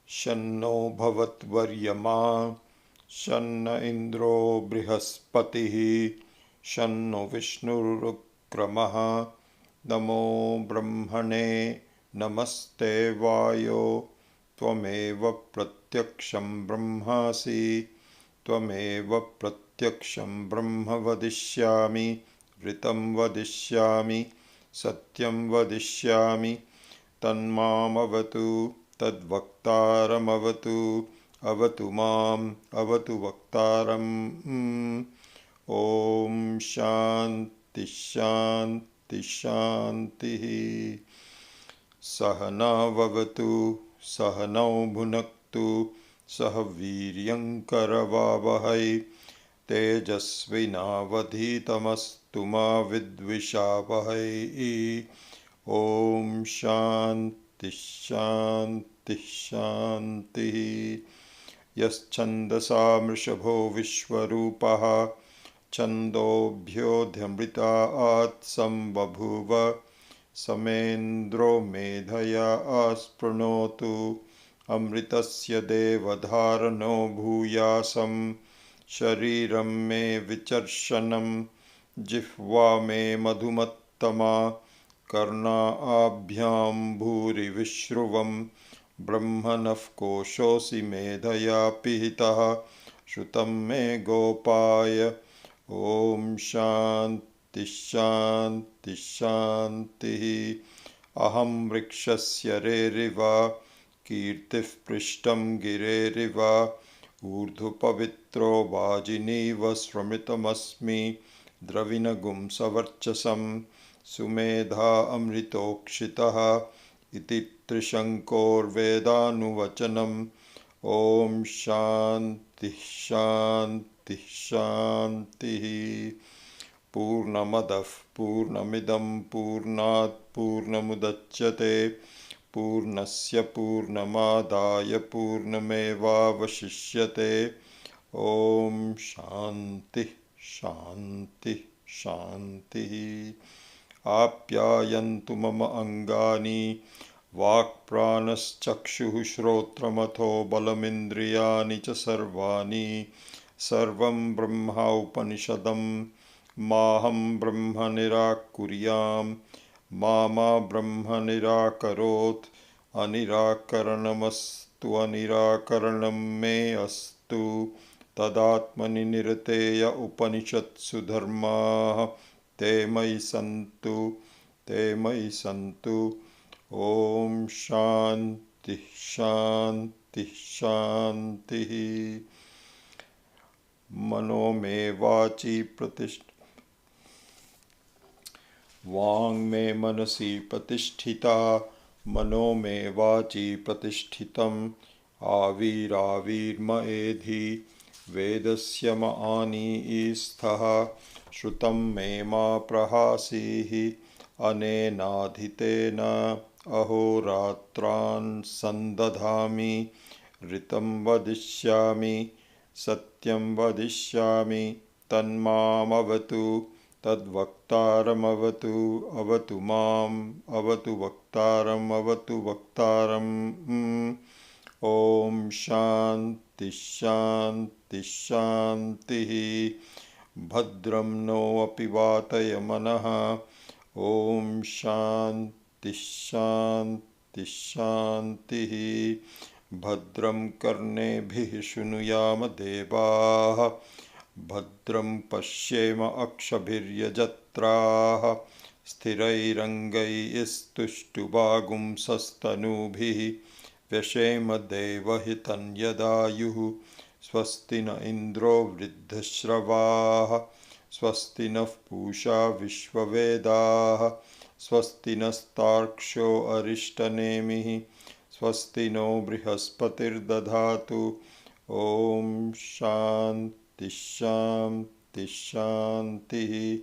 शन्नो भवत्वर्यमा शन्न इन्द्रो बृहस्पतिः शन्नो विष्णुरुक्रमः नमो ब्रह्मणे नमस्ते वायो त्वमेव प्रत्यक्षं ब्रह्मासि त्वमेव प्रत्यक्षं ब्रह्म वदिष्यामि ऋतं वदिष्यामि सत्यं वदिष्यामि तन्मामवतु तद्वक्तारमवतु अवतु माम् अवतु वक्तारम् ॐ शान्ति शान्ति शान्तिः। सहनाववतु सहनौ भुनक्तु सह वीर्यङ्करवावहै तेजस्विनावधीतमस्तु मा विद्विषावहै। ॐ शान्ति शान्ति शान्तिः। यश्छन्दसा मृषभो विश्वरूपः छन्दोभ्योऽध्यमृतात् सम्बभूव समेन्द्रो मेधया आस्पृणोतु अमृतस्य देवधारणो भूयासं शरीरं मे विचर्षणं जिह्वा मे मधुमत्तमा कर्णाभ्यां भूरिविश्रुवं ब्रह्मणः कोशोऽसि मेधया पिहितः श्रुतं मे गोपाय। ॐ शान्ति शान्ति शान्तिः। अहं वृक्षस्य रेरिव कीर्तिः पृष्ठं गिरेरिव ऊर्ध्वपवित्रो वाजिनीव श्रमितमस्मि द्रविणगुं सवर्चसं सुमेधा अमृतोक्षितः इति त्रिशङ्कोर्वेदानुवचनम्। ॐ शान्ति शान्ति शान्तिः। पूर्णमदः पूर्णमिदं पूर्णात् पूर्णमुदच्यते पूर्णस्य पूर्णमादाय पूर्णमेवावशिष्यते। ॐ शान्ति शान्ति शान्तिः। आप्यायन्तु मम अङ्गानि वाक्प्राणश्चक्षुः श्रोत्रमथो बलमिन्द्रियाणि च सर्वाणि सर्वं ब्रह्मोपनिषदं माहं ब्रह्म निराकुर्यां मा ब्रह्म निराकरोत् अनिराकरणमस्तु अनिराकरणं मे अस्तु तदात्मनि निरतेय उपनिषत्सु धर्माः ते मयि सन्तु ते मयि सन्तु। ॐ शान्ति शान्ति शान्तिः। मनो मे वाचि वाङ् मे मनसि प्रतिष्ठिता मनो मे वाचि प्रतिष्ठितम् आविराविर्म एधि वेदस्य म आनीस्थः श्रुतं मे मा प्रहासीः अनेनाधितेन अहोरात्रान् सन्दधामि ऋतं वदिष्यामि सत्यं वदिष्यामि तन्मामवतु तद्वक्तारमवतु अवतु माम् अवतु वक्तारम् अवतु वक्तारम्। ॐ शान्ति शान्ति शान्तिः। भद्रं नो अपि वातय मनः। ॐ शान्ति शान्ति शान्तिः। भद्रं कर्णेभिः शृणुयाम देवाः भद्रं पश्येम अक्षभिर्यजत्राः स्थिरैरङ्गैस्तुष्टुवागुंसस्तनूभिः व्यशेम देवहितं यदायुः। स्वस्ति न इन्द्रो वृद्धश्रवाः स्वस्ति नः पूषा विश्ववेदाः स्वस्ति नस्तार्क्ष्यो अरिष्टनेमिः स्वस्ति नो बृहस्पतिर्दधातु। ॐ शान्ति शान्ति शान्तिः।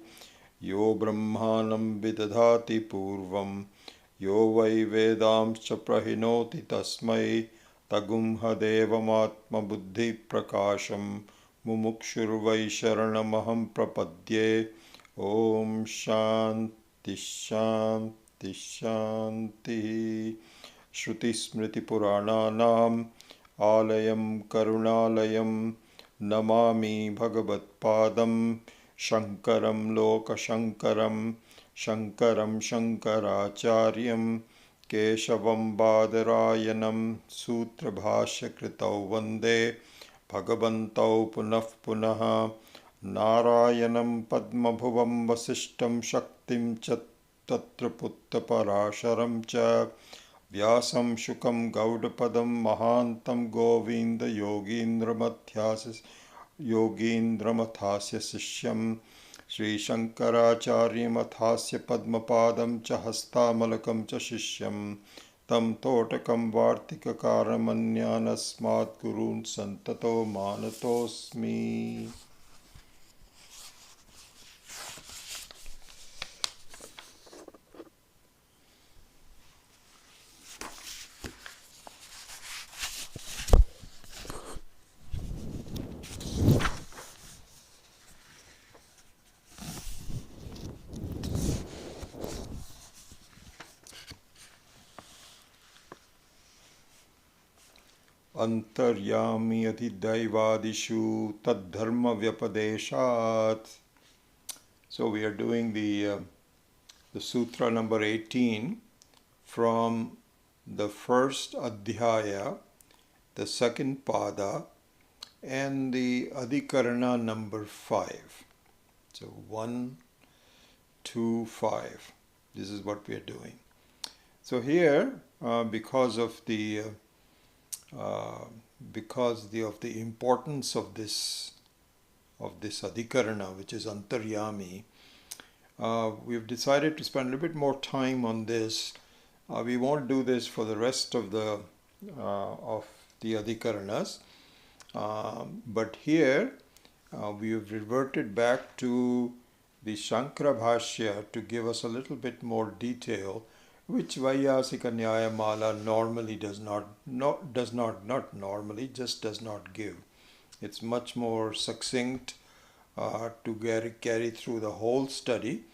यो ब्रह्माणं विदधाति पूर्वं यो वै वेदांश्च प्रहिणोति तस्मै तगुंहदेवमात्मबुद्धिप्रकाशं मुमुक्षुर्वै शरणमहं प्रपद्ये। ॐ शान्ति शान्ति शान्तिः। Shruti-smriti-purananam Alayam Karunalayam Namami Bhagavat-padam Shankaram Lokashankaram Shankaram Shankaracharyam Keshavam Badarayanam Sutra Bhashya Kritau Vande Bhagavantau Punah Punaha Narayanam Padmabhuvam Vasishtam Shaktim Chat Tatra Putta Parasharam Cha Vyasam Shukam Gaudapadam Mahantam Govinda Yogindramathasya Sishyam Sri Shankaracharya Mathasya Padmapadam Cha Hastamalakam Cha Shishyam Tam Totakam Vartikakaramanyānasmāt Gurūn Santato Manatosmi. Antaryami adhidaivadishu taddharma vyapadeshat. So we are doing the sutra number 18 from the first adhyaya, the second pada, and the adhikarana number 5. So 1, 2, 5. This is what we are doing. So here, because of the importance of this adhikarana, which is antaryami, we've decided to spend a little bit more time on this. We won't do this for the rest of the adhikaranas, but here we have reverted back to the Shankara Bhashya to give us a little bit more detail, which Vaiyasika Nyayamala normally does not give. It's much more succinct to carry through the whole study.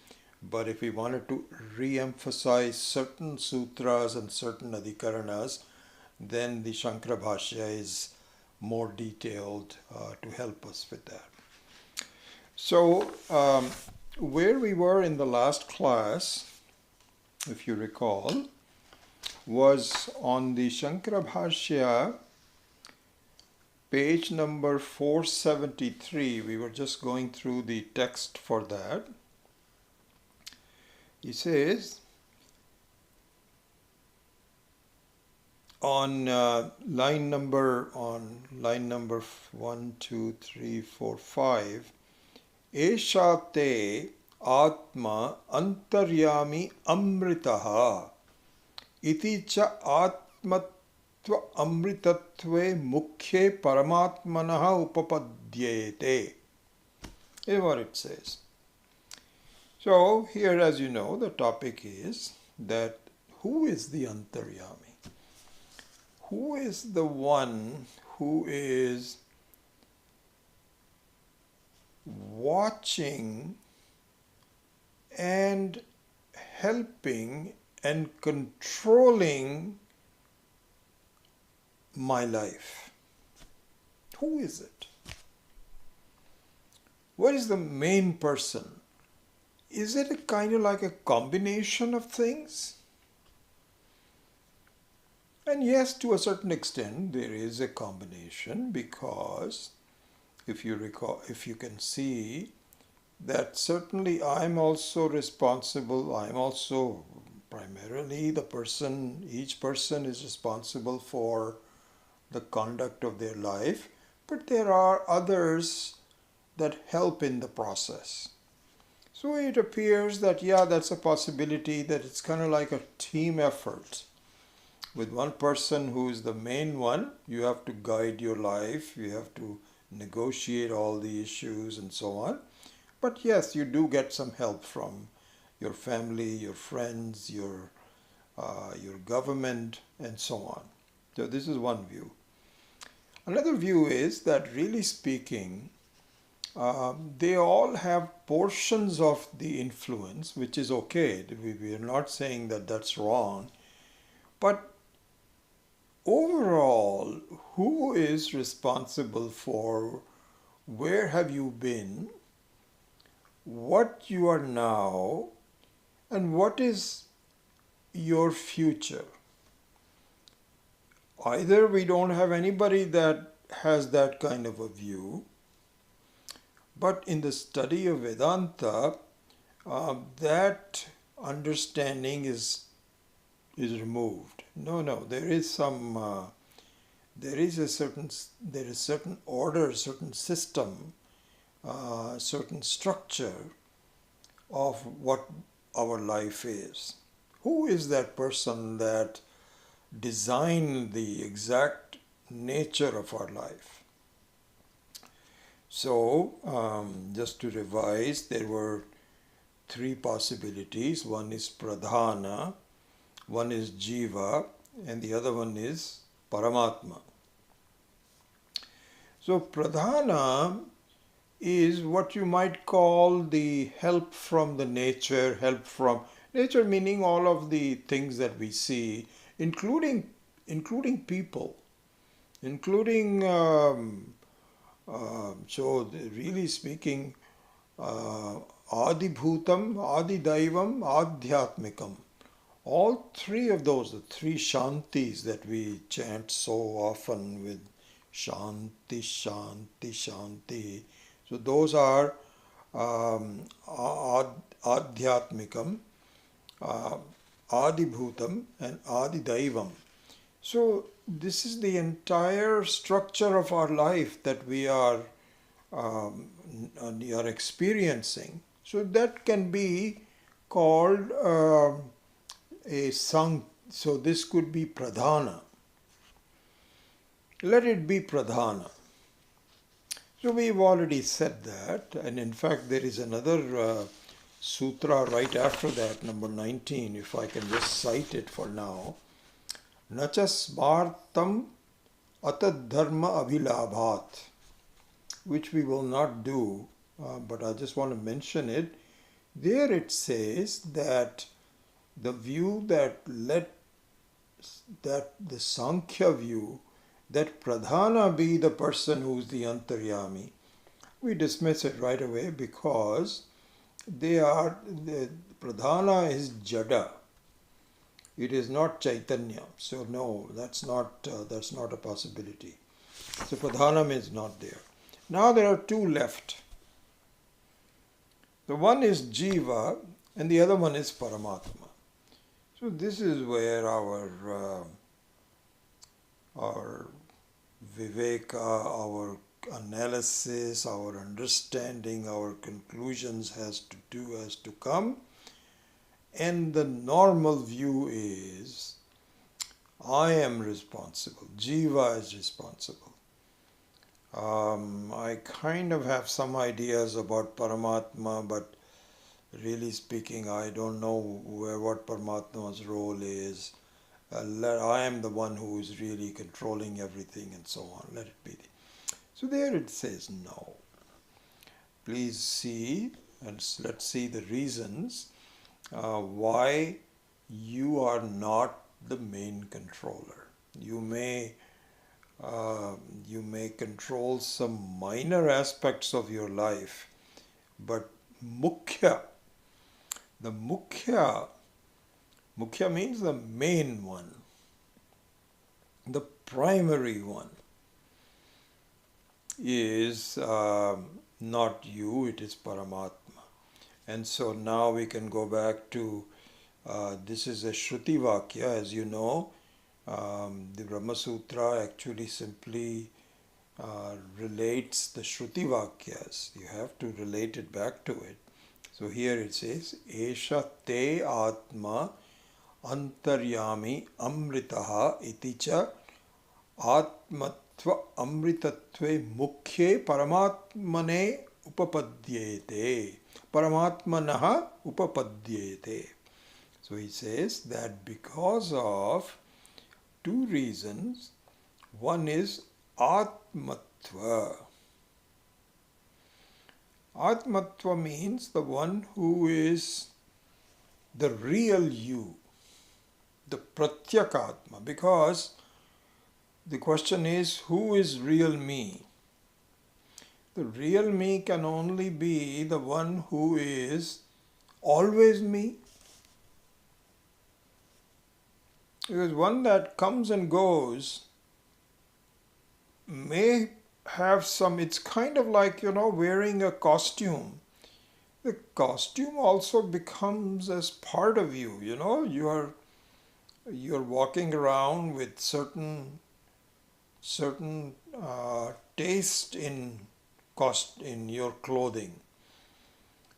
But if we wanted to re-emphasize certain sutras and certain adhikaranas, then the Shankara Bhashya is more detailed to help us with that. So where we were in the last class, if you recall, was on the Shankara Bhashya, page number 473. We were just going through the text for that. He says, on line number 1, 2, 3, 4, 5, Esha te Atma antaryami amritaha iti cha atmatva amritatve mukhye paramatmanaha upapadyete. Is what it says. So here, as you know, the topic is that who is the antaryami? Who is the one who is watching and helping and controlling my life? Who is it? What is the main person? Is it a kind of like a combination of things? And yes, to a certain extent, there is a combination, because if you recall, if you can see that certainly I'm also responsible, I'm also primarily the person, each person is responsible for the conduct of their life, but there are others that help in the process. So it appears that, yeah, that's a possibility, that it's kind of like a team effort. With one person who is the main one, you have to guide your life, you have to negotiate all the issues and so on. But yes, you do get some help from your family, your friends, your government, and so on. So this is one view. Another view is that, really speaking, they all have portions of the influence, which is okay. We are not saying that that's wrong. But overall, who is responsible for where have you been, what you are now, and what is your future? Either we don't have anybody that has that kind of a view, but in the study of Vedanta, that understanding is removed. No, there is certain order, certain system, certain structure of what our life is. Who is that person that designed the exact nature of our life? So, just to revise, there were three possibilities. One is pradhana, one is jiva, and the other one is paramatma. So pradhana is what you might call the help from the nature, meaning all of the things that we see, including people, including so really speaking, Adibhutam, Adidaivam, Adhyatmikam. All three of those, the three Shantis that we chant so often with Shanti, Shanti, Shanti. So those are Adhyatmikam, Adibhutam, and Adidaivam. So this is the entire structure of our life that we are experiencing. So that can be called a sang. So this could be pradhana. Let it be pradhana. So we've already said that, and in fact there is another sutra right after that, number 19, if I can just cite it for now. Nacha smartam atadharma abhilabhat, which we will not do, but I just want to mention it. There it says that the view that the Sankhya view, that pradhana be the person who is the antaryami, we dismiss it right away because the pradhana is jada. It is not chaitanya. So no, that's not a possibility. So pradhanam is not there. Now there are two left. The one is jiva and the other one is paramatma. So this is where our viveka, our analysis, our understanding, our conclusions has to come. And the normal view is, I am responsible. Jiva is responsible. I kind of have some ideas about Paramatma, but really speaking, I don't know what Paramatma's role is. I am the one who is really controlling everything and so on. Let it be. So there it says no. Please see, and let's see the reasons why you are not the main controller. You may control some minor aspects of your life, but mukhya, the mukhya means the main one, the primary one, is not you, it is Paramatma. And so now we can go back to, this is a Shruti Vakya, as you know. The Brahma Sutra actually simply relates the Shruti Vakyas. You have to relate it back to it. So here it says, Esha te atma antaryami amritaha iticha atmatva amritatve mukhye paramatmane upapadyete. Paramatmanaha upapadyete. So he says that because of two reasons. One is atmatva. Atmatva means the one who is the real you, the pratyakatma, because The question is, who is real me? The real me can only be the one who is always me. Because one that comes and goes may have some, it's kind of like, wearing a costume. The costume also becomes as part of you, you're walking around with certain taste in your clothing.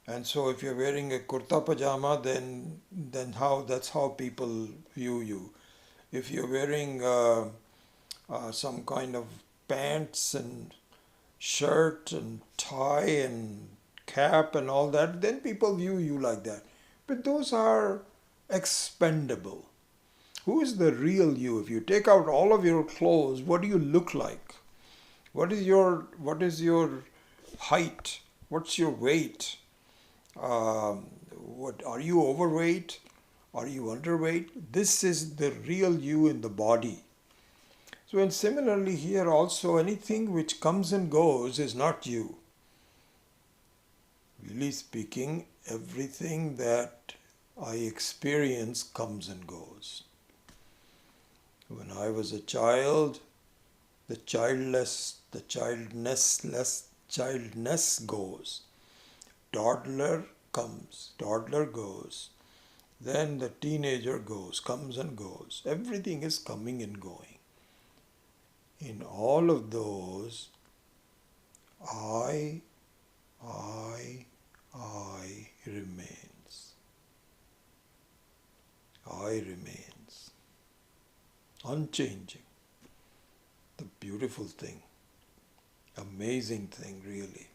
And so if you're wearing a kurta pajama, then that's how people view you. If you're wearing some kind of pants and shirt and tie and cap and all that, then people view you like that. But those are expendable. Who is the real you? If you take out all of your clothes, what do you look like? What is your height? What's your weight? What are you overweight? Are you underweight? This is the real you in the body. So, and similarly here also, anything which comes and goes is not you. Really speaking, everything that I experience comes and goes. When I was a child, the childness goes. Toddler comes, toddler goes. Then the teenager comes and goes. Everything is coming and going. In all of those, I remains. I remains. Unchanging. The beautiful thing. Amazing thing, really.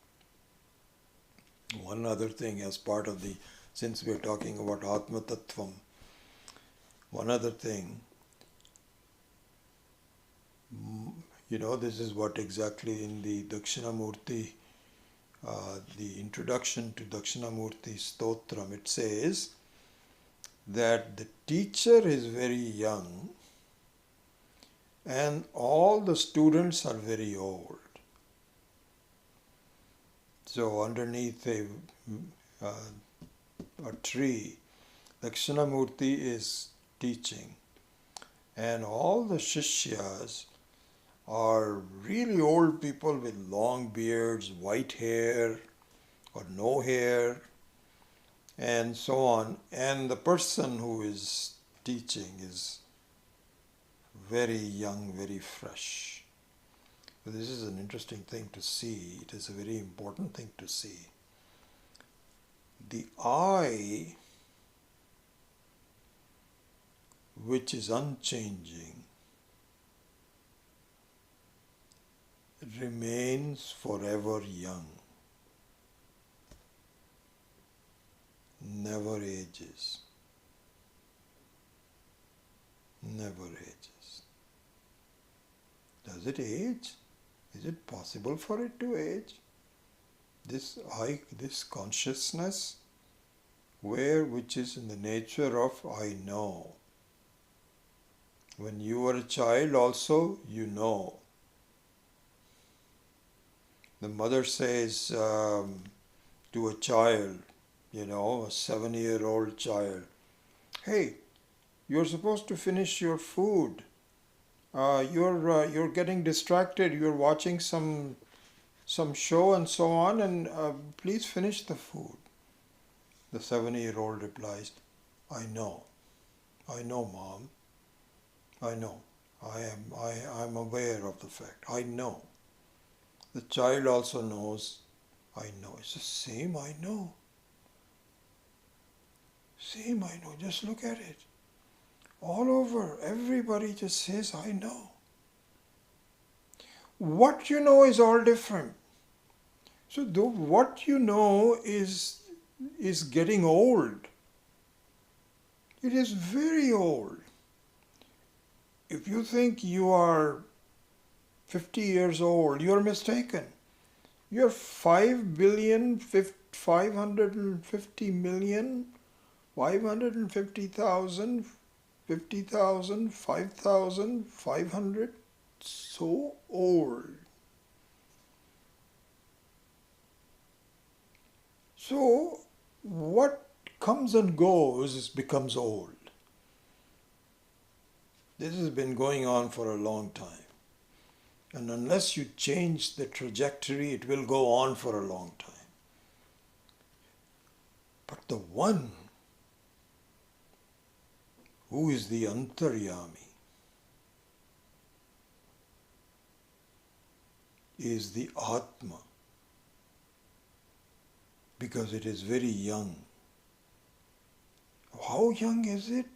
One other thing as part of since we're talking about Atma Tattvam, one other thing, this is what exactly in the Dakshinamurti, the introduction to Dakshinamurti Stotram, it says that the teacher is very young and all the students are very old. So underneath a tree, Dakshinamurti is teaching, and all the Shishyas are really old people with long beards, white hair or no hair, and so on. And the person who is teaching is very young, very fresh. So this is an interesting thing to see. It is a very important thing to see. The I, which is unchanging, remains forever young, never ages, never ages. Does it age? Is it possible for it to age? This I, this consciousness, which is in the nature of I know. When you were a child also, you know. The mother says to a child, a 7-year-old child, hey, you're supposed to finish your food. You're getting distracted. You're watching some show and so on, and please finish the food. The 7-year-old replies, I know, Mom. I know. I'm aware of the fact. I know. The child also knows, I know. It's the same I know. Same I know. Just look at it. All over, everybody just says, I know. What you know is all different. So what you know is getting old. It is very old. If you think you are 50 years old, you are mistaken. You are 5,550,000,000, 550,000, 50,000, 5,500. so old. So what comes and goes becomes old. This has been going on for a long time. And unless you change the trajectory, it will go on for a long time. But the one who is the Antaryami is the Atma, because it is very young. How young is it?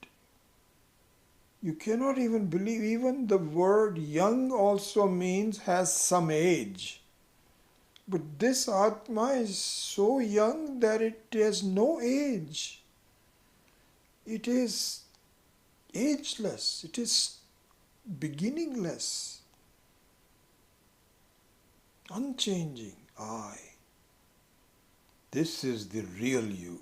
You cannot even believe, even the word young also means has some age. But this Atma is so young that it has no age. It is ageless. It is beginningless. Unchanging. I. This is the real you.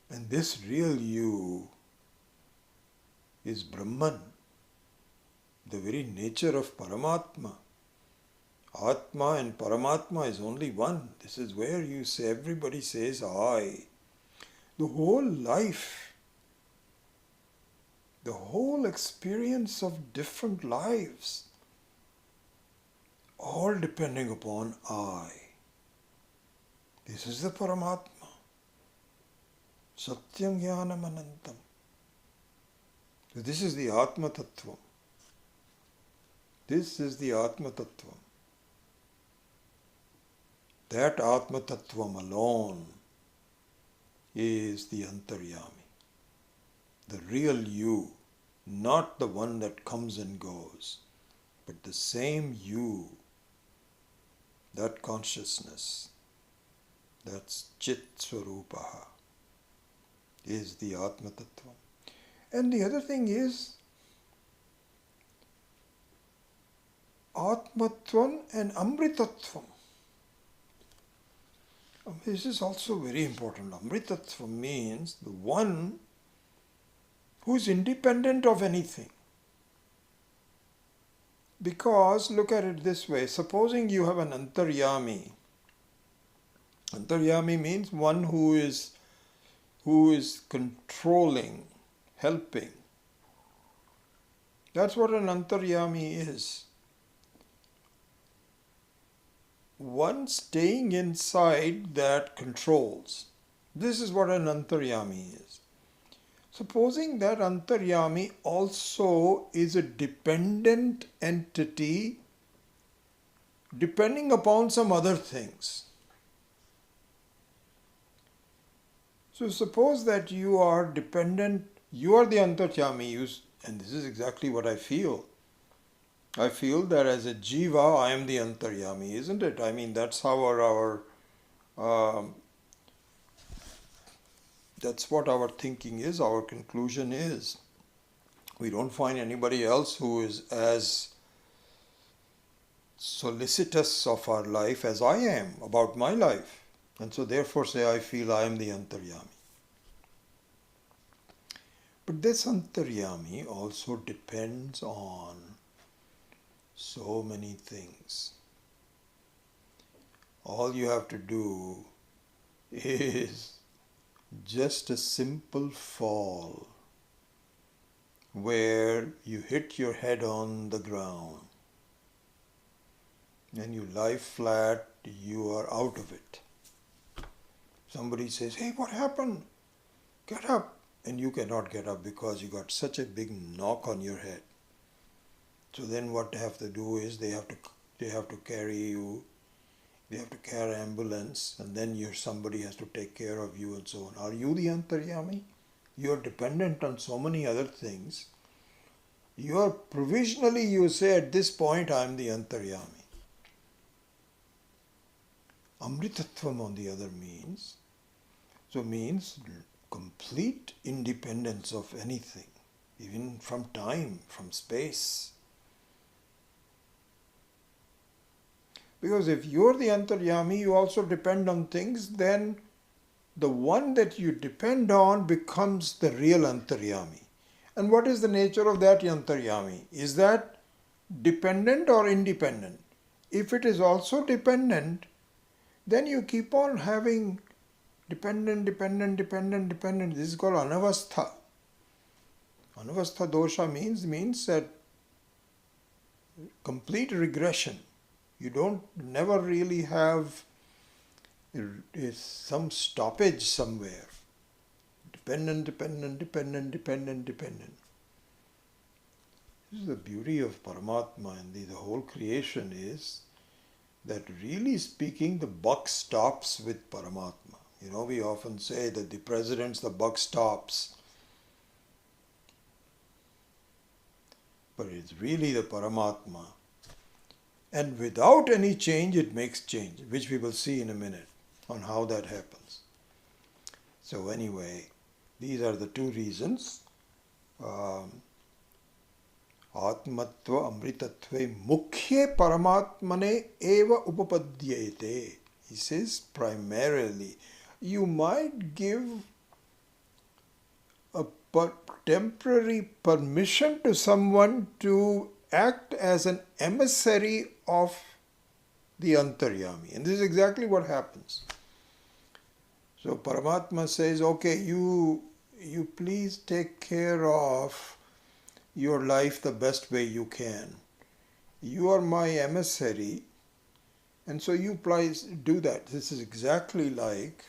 And this real you is Brahman, the very nature of Paramatma. Atma and Paramatma is only one. This is where you say, everybody says I. The whole life, the whole experience of different lives, all depending upon I. This is the Paramatma. Satyam Jnanam Anantam. So this is the Atma Tattvam. This is the Atma Tattvam. That Atma Tattvam alone is the Antaryami. The real you, not the one that comes and goes, but the same you, that consciousness, that's Chit Swarupaha, is the Atma Tattvam. And the other thing is Atmatvam and Amritatvam. This is also very important. Amritatvam means the one who is independent of anything. Because, look at it this way, supposing you have an Antaryami. Antaryami means one who is controlling, helping. That's what an Antaryami is. One staying inside that controls. This is what an Antaryami is. Supposing that Antaryami also is a dependent entity depending upon some other things. So suppose that you are dependent, you are the Antaryami, and this is exactly what I feel. I feel that as a jiva, I am the Antaryami, isn't it? I mean, that's how that's what our thinking is, our conclusion is. We don't find anybody else who is as solicitous of our life as I am about my life. And so therefore say, I feel I am the Antaryami. But this Antaryami also depends on so many things. All you have to do is just a simple fall where you hit your head on the ground and you lie flat, you are out of it. Somebody says, hey, what happened? Get up. And you cannot get up because you got such a big knock on your head. So then what they have to do is they have to carry you, they have to carry ambulance, and then somebody has to take care of you and so on. Are you the Antaryami? You are dependent on so many other things. You are provisionally, you say at this point, I am the Antaryami. Amritatvam on the other means complete independence of anything, even from time, from space. Because if you're the Antaryami, you also depend on things, then the one that you depend on becomes the real Antaryami. And what is the nature of that Yantaryami? Is that dependent or independent? If it is also dependent, then you keep on having dependent. This is called anavastha. Anavastha dosha means that complete regression. You don't never really have some stoppage somewhere. Dependent. This is the beauty of Paramatma, and the whole creation is that, really speaking, the buck stops with Paramatma. We often say that the president's the buck stops. But it's really the Paramatma. And without any change, it makes change, which we will see in a minute on how that happens. So anyway, these are the two reasons. Atmatva amritatve mukhye paramatmane eva upapadyate. He says primarily, you might give a temporary permission to someone to act as an emissary of the Antaryami. And this is exactly what happens. So Paramatma says, okay, you please take care of your life the best way you can. You are my emissary, and so you please do that. This is exactly like,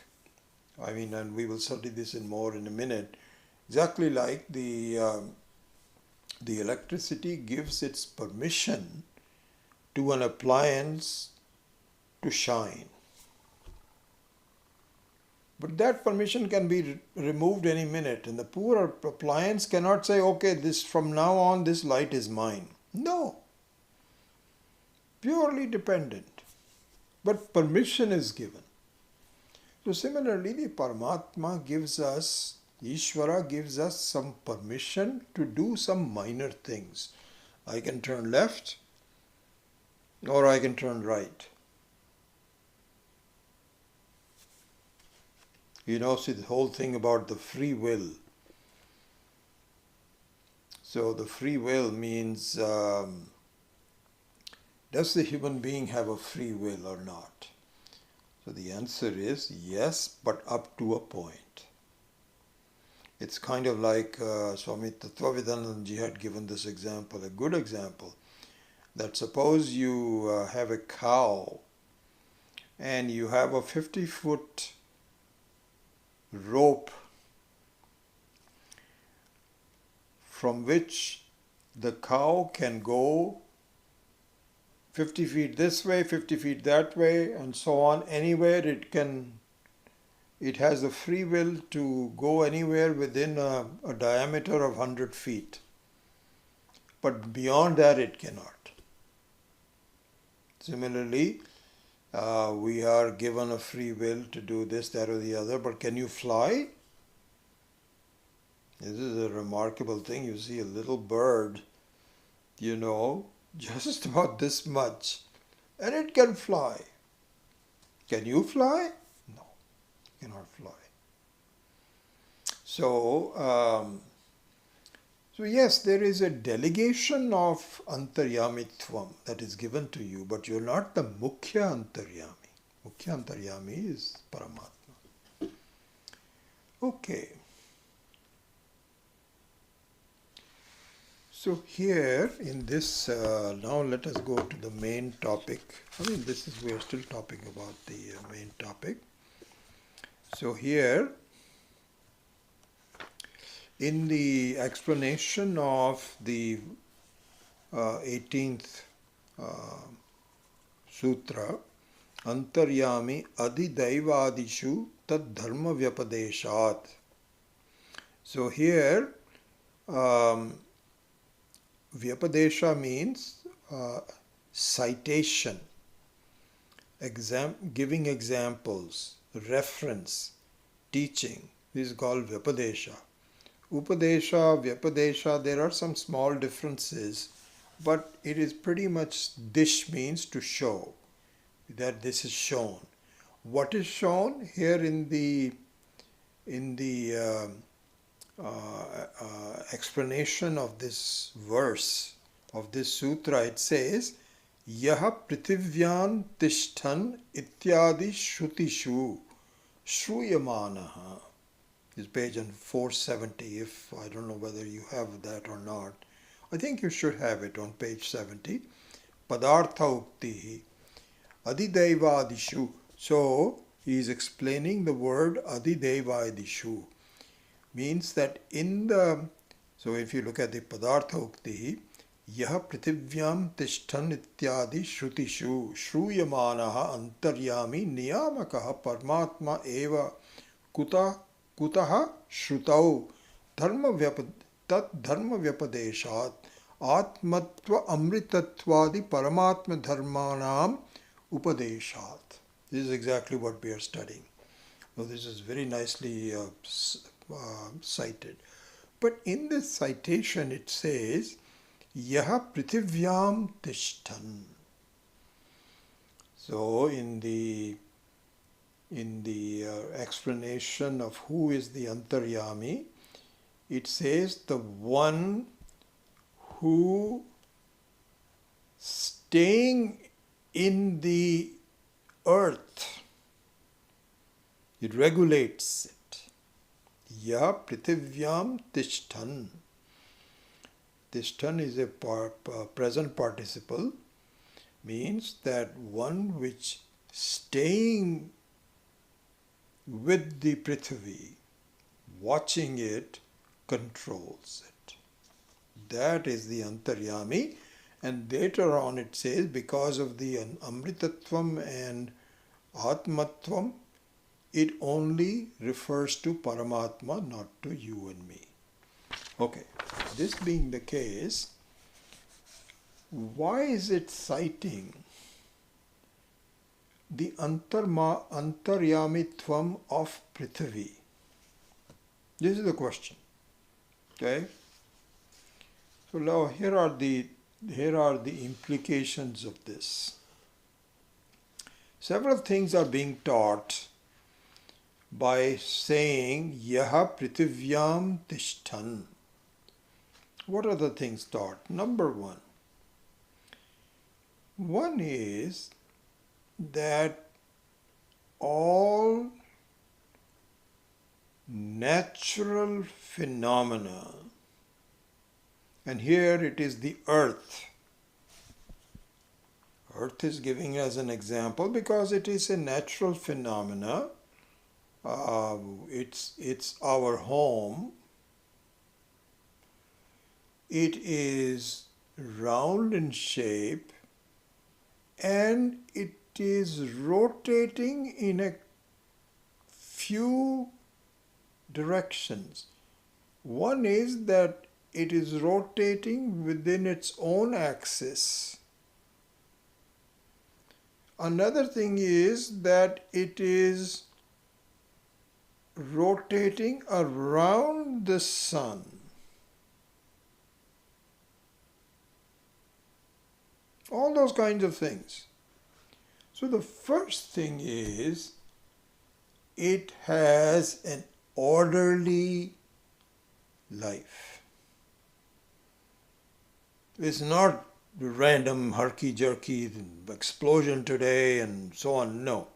and we will study this more in a minute, exactly like the electricity gives its permission to an appliance to shine. But that permission can be removed any minute, and the poor appliance cannot say, okay, this from now on this light is mine. No. Purely dependent. But permission is given. So similarly, the Paramatma gives us, Ishvara gives us some permission to do some minor things. I can turn left or I can turn right. See the whole thing about the free will. So the free will means, does the human being have a free will or not? So the answer is yes, but up to a point. It's kind of like Swami Tattvavidananji had given this example, a good example, that suppose you have a cow and you have a 50-foot rope from which the cow can go 50 feet this way, 50 feet that way, and so on. Anywhere it has the free will to go anywhere within a diameter of 100 feet. But beyond that it cannot. Similarly, we are given a free will to do this, that or the other, but can you fly? This is a remarkable thing. You see a little bird, just about this much, and it can fly. Can you fly? No, you cannot fly. So yes, there is a delegation of Antaryamitvam that is given to you, but you're not the Mukhya Antaryami. Mukhya Antaryami is Paramatma. Okay. So here in this, now let us go to the main topic. We are still talking about the main topic. So here, in the explanation of the 18th sutra, Antaryami Adidaivadishu Tad Dharma Vyapadeshat. So here, Vyapadesha means citation, giving examples, reference, teaching. This is called Vyapadesha. Upadesha, Vyapadesha, there are some small differences, but it is pretty much dish means to show, that this is shown. What is shown here in the explanation of this verse, of this sutra, it says, Yaha prithivyan tishtan ityadi shrutishu shruyamanaha. This page on 470, if I don't know whether you have that or not. I think you should have it on page 70. Padartha uktihi adidevadishu. So he is explaining the word adidevadishu. Means that so if you look at the Padartha uktihi, Yaha prithivyam tishtan ityadi shrutishu shruyamanaha antaryami niyamakaha parmatma eva kutaha shrutau tat dharma vyapadeshat atmatva amritatvadi paramatma dharmanam upadeshat. This is exactly what we are studying. So this is very nicely cited. But in this citation it says, Yaha prithivyam tishtan. So in the explanation of who is the Antaryami, it says the one who staying in the earth, it regulates it. Ya prithivyam tishtan. Tishtan is a present participle, means that one which staying with the Prithvi, watching it, controls it. That is the Antaryami. And later on it says, because of the Amritatvam and Atmatvam, it only refers to Paramatma, not to you and me. Okay, this being the case, why is it citing the Antaryamitvam of Prithvi? This is the question. Okay? So now here are the implications of this. Several things are being taught by saying Yaha Prithivyam Tishtan. What are the things taught? Number one. One is that all natural phenomena, and here it is the earth. Earth is giving as an example because it is a natural phenomena. It's our home. It is round in shape and it is rotating in a few directions. One is that it is rotating within its own axis. Another thing is that it is rotating around the sun. All those kinds of things. So the first thing is it has an orderly life. It's not random herky-jerky explosion today and so on. No.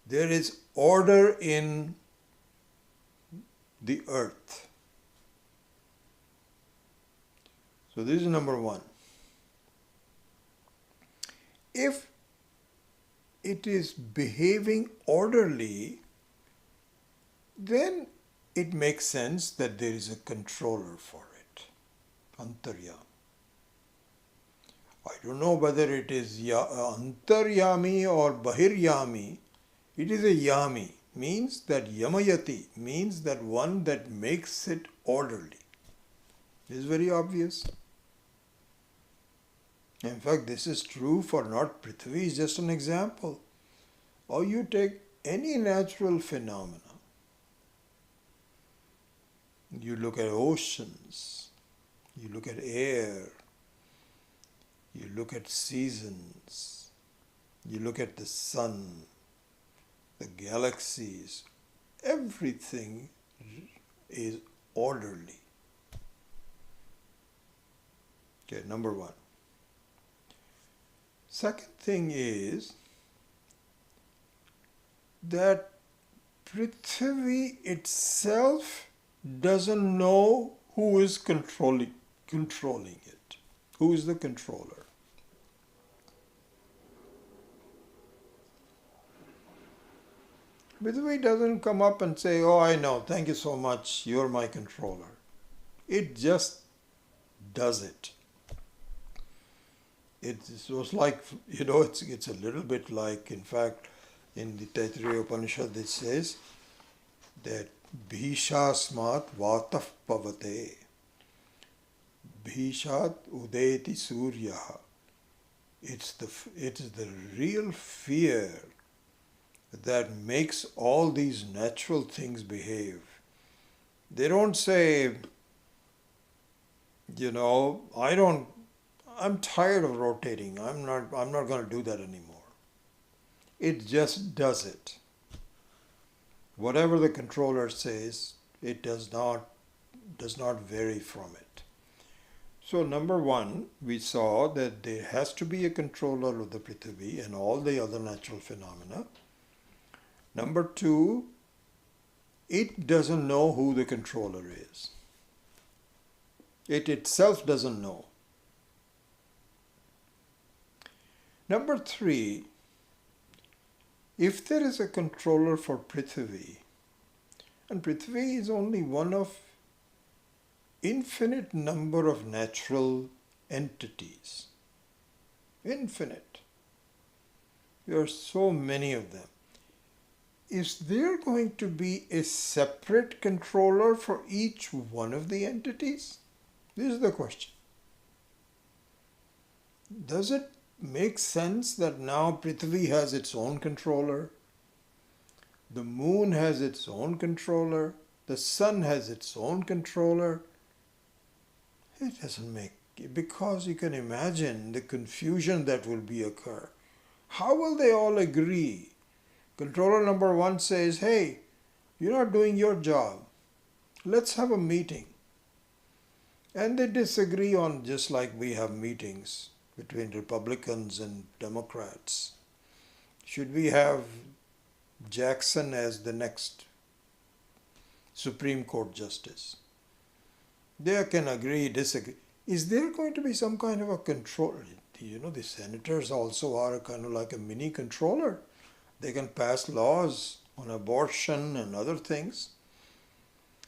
There is order in the earth. So this is number one. If it is behaving orderly, then it makes sense that there is a controller for it, Antaryami. I don't know whether it is Antaryami or Bahiryami. It is a Yami, means that Yamayati, means that one that makes it orderly. This is very obvious. In fact, this is true for not Prithvi, is just an example. Or you take any natural phenomena. You look at oceans, you look at air, you look at seasons, you look at the sun, the galaxies, everything is orderly. Okay, number one. Second thing is that Prithvi itself doesn't know who is controlling it. Who is the controller? Prithvi doesn't come up and say, "Oh, I know, thank you so much, you're my controller." It just does it. It's like, it's a little bit like, in fact, in the Taittiriya Upanishad it says that Bhishasmat vatah pavate. Bhishat udeti suryaha. It is the real fear that makes all these natural things behave. They don't say, I'm tired of rotating. I'm not going to do that anymore. It just does it. Whatever the controller says, it does not vary from it. So number one, we saw that there has to be a controller of the Prithvi and all the other natural phenomena. Number two, it doesn't know who the controller is. It itself doesn't know. Number three, if there is a controller for Prithvi, and Prithvi is only one of infinite number of natural entities. Infinite. There are so many of them. Is there going to be a separate controller for each one of the entities? This is the question. Does it make sense that now Prithvi has its own controller? The moon has its own controller. The sun has its own controller. It doesn't make, because you can imagine the confusion that will be occur. How will they all agree? Controller number one says, "Hey, you're not doing your job. Let's have a meeting." And they disagree on, just like we have meetings between Republicans and Democrats. Should we have Jackson as the next Supreme Court Justice? They can agree, disagree. Is there going to be some kind of a control? The senators also are kind of like a mini controller. They can pass laws on abortion and other things.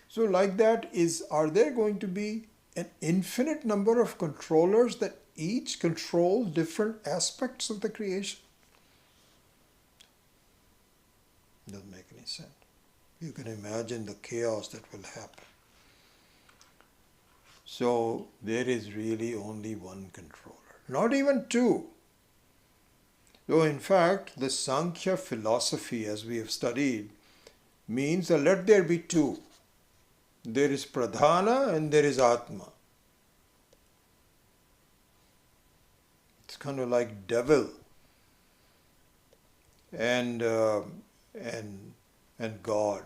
So like that, are there going to be an infinite number of controllers that each control different aspects of the creation? Doesn't make any sense. You can imagine the chaos that will happen. So there is really only one controller, not even two. So in fact, the Sankhya philosophy, as we have studied, means that let there be two. There is Pradhana and there is Atma. It's kind of like devil and God.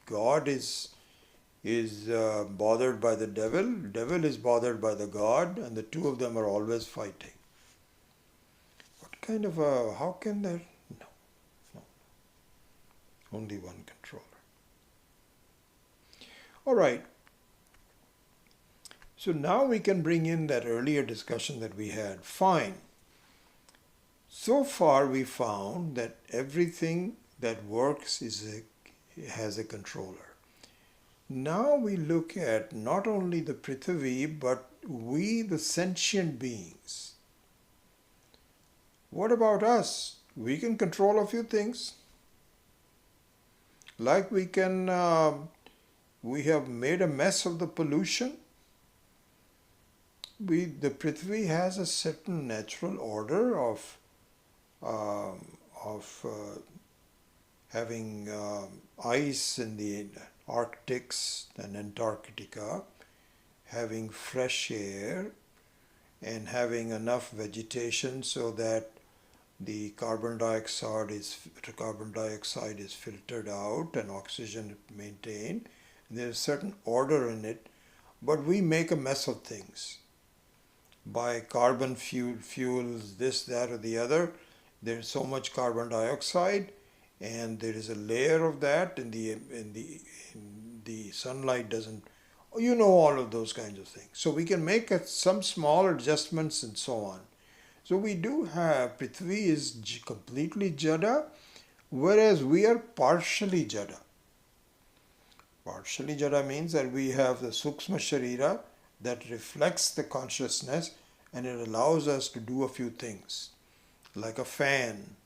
God is bothered by the devil. Devil is bothered by the God, and the two of them are always fighting. What kind of how can there? No. Only one controller. All right. So now we can bring in that earlier discussion that we had. Fine. So far we found that everything that works has a controller. Now we look at not only the Prithvi, but we, the sentient beings. What about us? We can control a few things. Like we have made a mess of the pollution. The Prithvi has a certain natural order of having ice in the Arctics and Antarctica, having fresh air, and having enough vegetation so that the carbon dioxide is filtered out and oxygen maintained, There's a certain order in it, but we make a mess of things by carbon fuels, this, that, or the other. There's so much carbon dioxide, and there is a layer of that, and the sunlight doesn't. You know, all of those kinds of things. So we can make some small adjustments and so on. So we do have Prithvi is completely Jada, whereas we are partially Jada. Partially Jada means that we have the Sukshma Sharira that reflects the consciousness, and it allows us to do a few things. Like a fan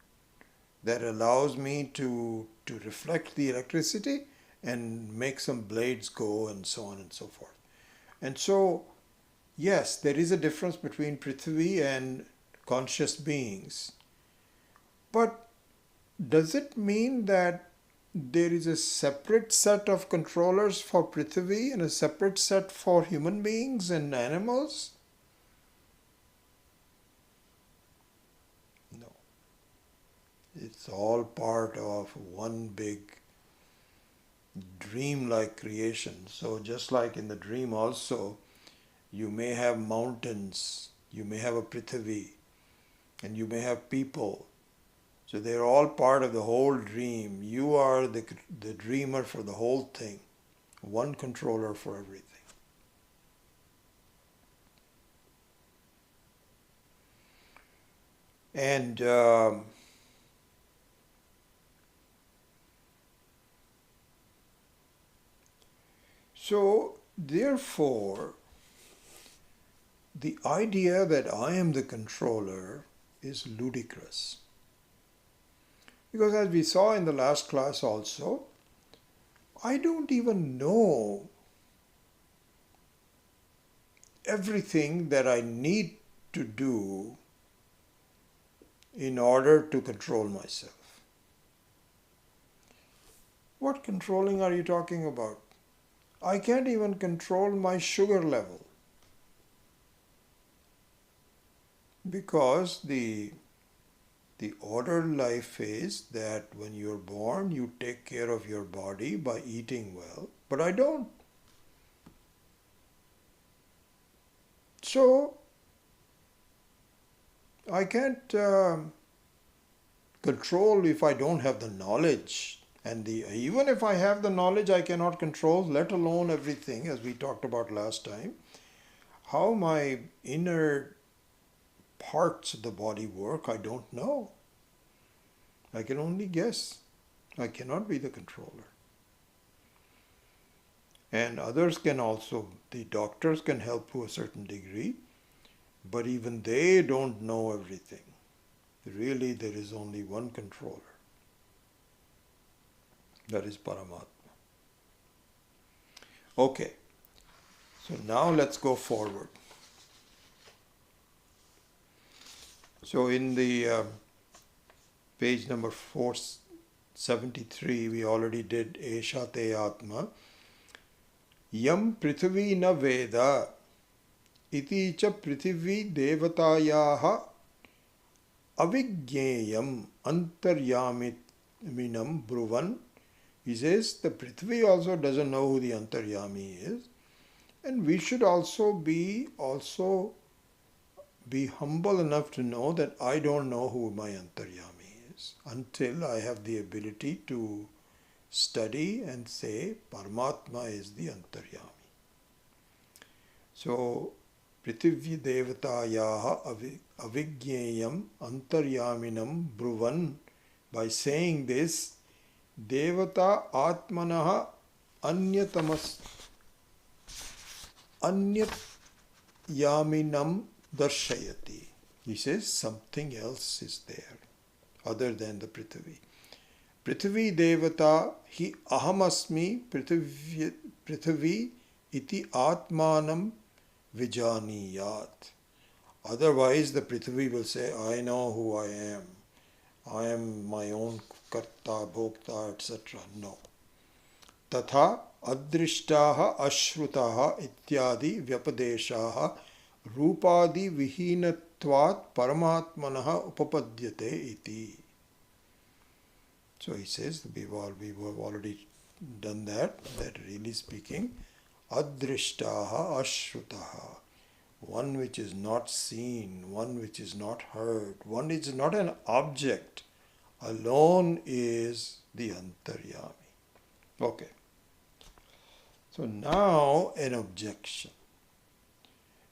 that allows me to reflect the electricity and make some blades go and so on and so forth. And so, yes, there is a difference between Prithvi and conscious beings. But does it mean that there is a separate set of controllers for Prithvi and a separate set for human beings and animals? No. It's all part of one big dream-like creation. So just like in the dream also, you may have mountains, you may have a Prithvi, and you may have people. So they're all part of the whole dream. You are the dreamer for the whole thing. One controller for everything. And so therefore, the idea that I am the controller is ludicrous. Because as we saw in the last class also, I don't even know everything that I need to do in order to control myself. What controlling are you talking about? I can't even control my sugar level. Because the ordered life is that when you're born, you take care of your body by eating well, but I don't. So, I can't control if I don't have the knowledge. And even if I have the knowledge, I cannot control, let alone everything, as we talked about last time. How my inner parts of the body work, I don't know. I can only guess. I cannot be the controller. And others can also, the doctors can help to a certain degree, but even they don't know everything. Really, there is only one controller. That is Paramatma. Okay, so now let's go forward. So in the page number 473, we already did Esha Te Atma. Yam Prithvi na Veda iti cha Prithvi Devatayaha Avijñeyam Antaryaminam Bruvan. He says the Prithvi also doesn't know who the Antaryami is, and we should also be humble enough to know that I don't know who my Antaryami is until I have the ability to study and say Paramatma is the Antaryami. So Prithvi Devatayaha Avijñeyam Antaryaminam Bruvan, by saying this, Devata Atmanaha Anyatyaminam Darshayati. He says something else is there other than the Prithvi. Prithvi Devata hi ahamasmi Prithvi iti Atmanam Vijaniyat. Otherwise the Prithvi will say, I know who I am. I am my own karta, bhokta, etc. No. Tatha adrishtaha ashrutaha ityadi vyapadeshaha rupadi vihinatvat paramatmanaha upapadyate iti. So he says, we've already done that really speaking, adrishtaha ashrutaha, one which is not seen, one which is not heard, one which is not an object, alone is the antaryami. Okay. So now an objection.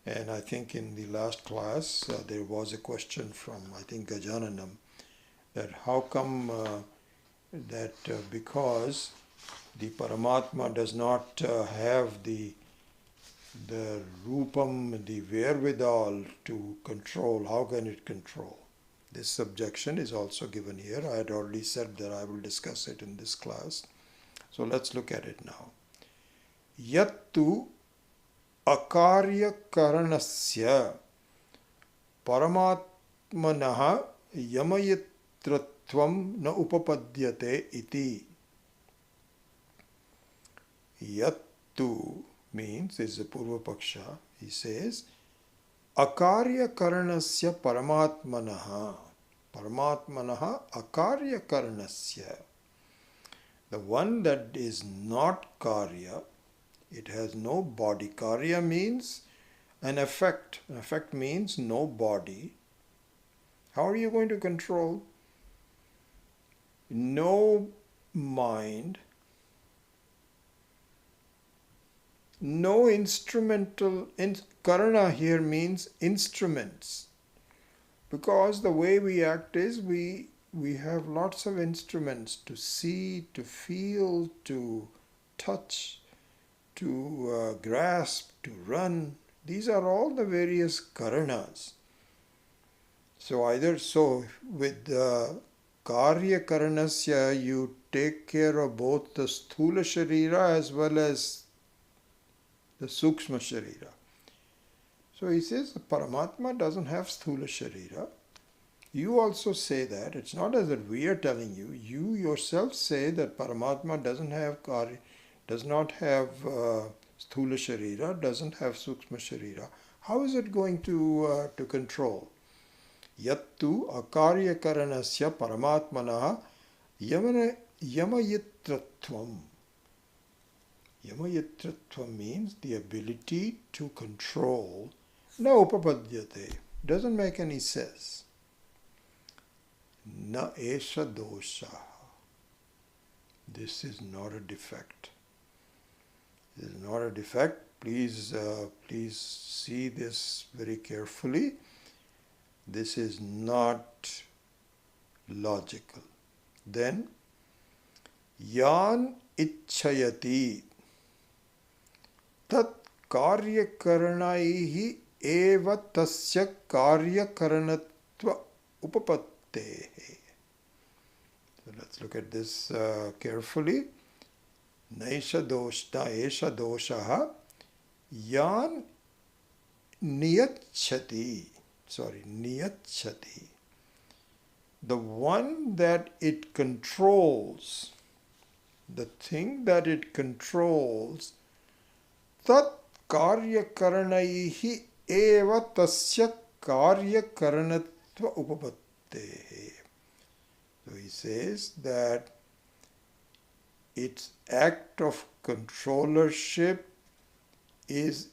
And I think in the last class there was a question from, I think, Gajananam, that how come because the Paramatma does not have the rupam, the wherewithal to control, how can it control? This objection is also given here. I had already said that I will discuss it in this class. So let's look at it now. Yattu akarya karanasya paramatmanaha yamayitratvam na upapadyate iti. Yattu means, is a Purva Paksha. He says, akarya karanasya paramatmanaha. Paramatmanaha akarya karanasya. The one that is not karya, it has no body. Karya means an effect. An effect means no body. How are you going to control? No mind, no instrumental. Karana here means instruments. Because the way we act is we have lots of instruments to see, to feel, to touch, to grasp, to run. These are all the various karanas. So with karya karanasya, you take care of both the sthula sharira as well as the sukshma sharira. So he says the Paramatma doesn't have sthula sharira. You also say that. It's not as if we are telling you. You yourself say that Paramatma doesn't have karya, does not have sthula sharira, doesn't have sukshma sharira. How is it going to control? Yattu akarya karanasya paramatmanaha yamayitratvam. Yamayitratvam means the ability to control. Na upapadyate. Doesn't make any sense. Na esha dosha. This is not a defect. This is not a defect. Please see this very carefully. This is not logical. Then, yan ichchayati tat karyakaranaihi eva tasya karyakaranatva upapattehe. So let's look at this carefully. Naisha doshta esha doshaha yan niyachati. The one that it controls, the thing that it controls, tat karyakaranaihi eva tasya karyakaranatva upapattehe. So he says that its act of controllership is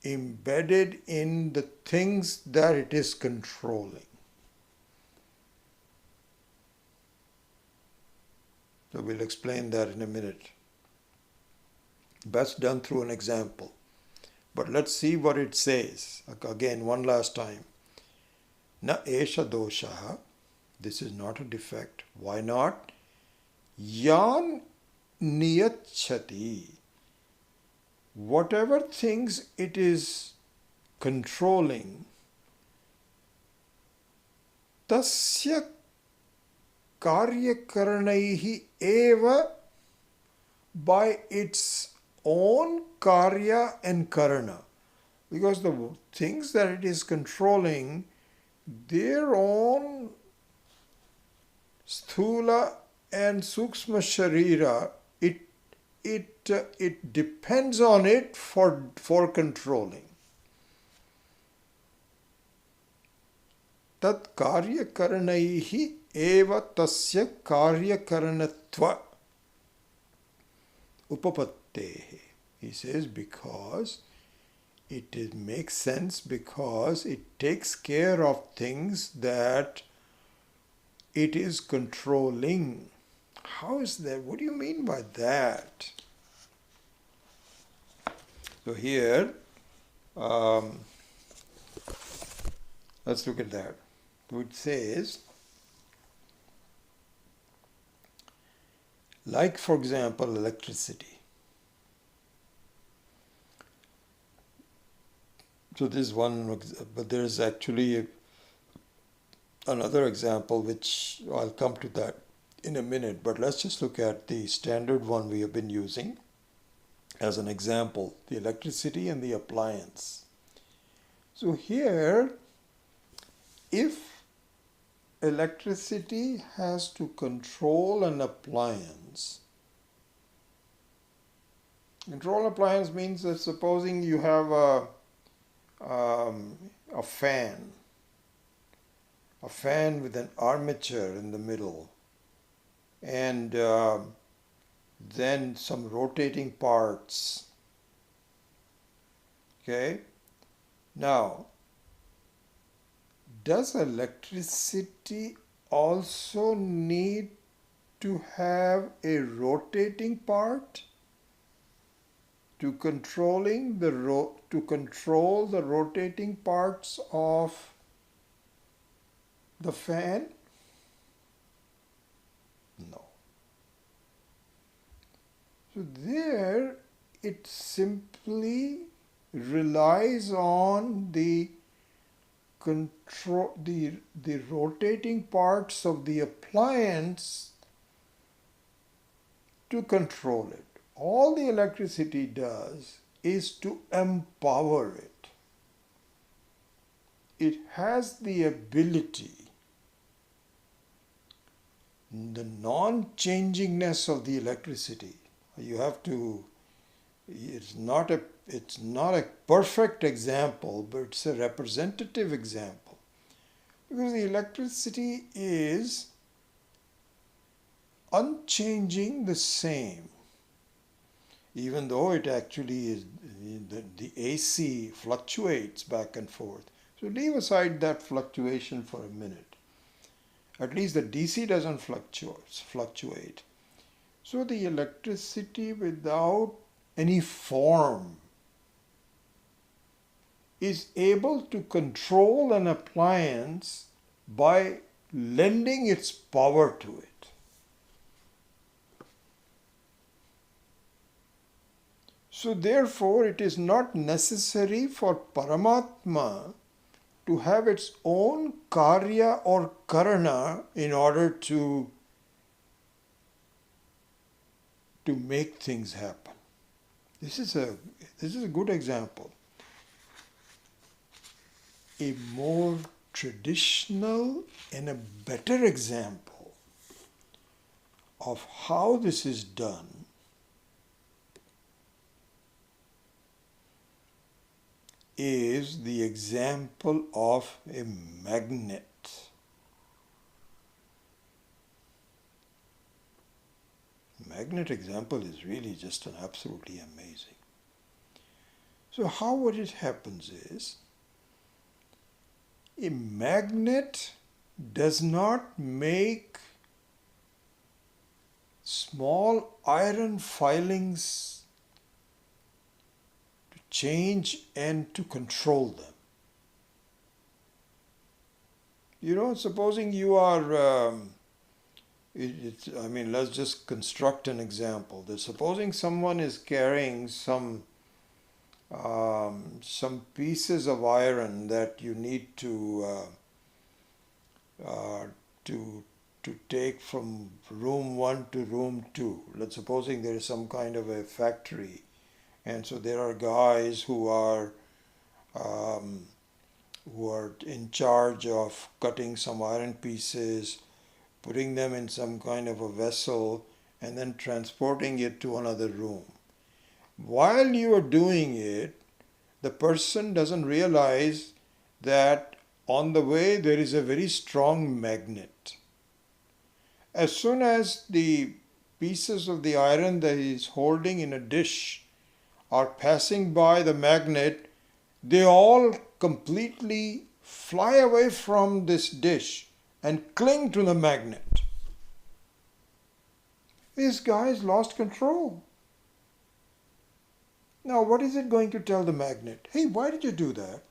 embedded in the things that it is controlling. So we'll explain that in a minute. Best done through an example. But let's see what it says. Again, one last time. Na esha doshaha. This is not a defect. Why not? Yan niyachati. Whatever things it is controlling, tasya karyakaranaihi eva, by its own karya and karana. Because the things that it is controlling, their own sthula and sukshma sharira, it depends on it for controlling. Tat karya karanaihi eva tasya karyakaranatva upapattehe. He says because makes sense because it takes care of things that it is controlling. How is that? What do you mean by that? So here, let's look at that. It says, like for example, electricity. So this is one, but there is actually another example which I'll come to that in a minute. But let's just look at the standard one we have been using as an example, the electricity and the appliance. So here, if electricity has to control an appliance, control appliance means that supposing you have a fan with an armature in the middle, and then some rotating parts. Okay? Now, does electricity also need to have a rotating part to control the rotating parts of the fan? No. So there it simply relies on the control, the rotating parts of the appliance to control it. All the electricity does is to empower it. It has the ability, the non-changingness of the electricity. You have to, it's not a perfect example, but it's a representative example. Because the electricity is unchanging, the same. Even though it actually is, the AC fluctuates back and forth. So leave aside that fluctuation for a minute. At least the DC doesn't fluctuate. So the electricity without any form is able to control an appliance by lending its power to it. So therefore it is not necessary for Paramatma to have its own karya or karana in order to make things happen. This is a good example. A more traditional and a better example of how this is done is the example of a magnet. Magnet example is really just an absolutely amazing. So how what it happens is, a magnet does not make small iron filings to change and to control them. You know, supposing you are let's just construct an example. Supposing someone is carrying some pieces of iron that you need to take from room 1 to room 2. Let's supposing there is some kind of a factory, and so there are guys who are in charge of cutting some iron pieces, putting them in some kind of a vessel, and then transporting it to another room. While you are doing it, the person doesn't realize that on the way there is a very strong magnet. As soon as the pieces of the iron that he is holding in a dish are passing by the magnet, they all completely fly away from this dish and cling to the magnet. This guy's lost control. Now, what is it going to tell the magnet? Hey, why did you do that?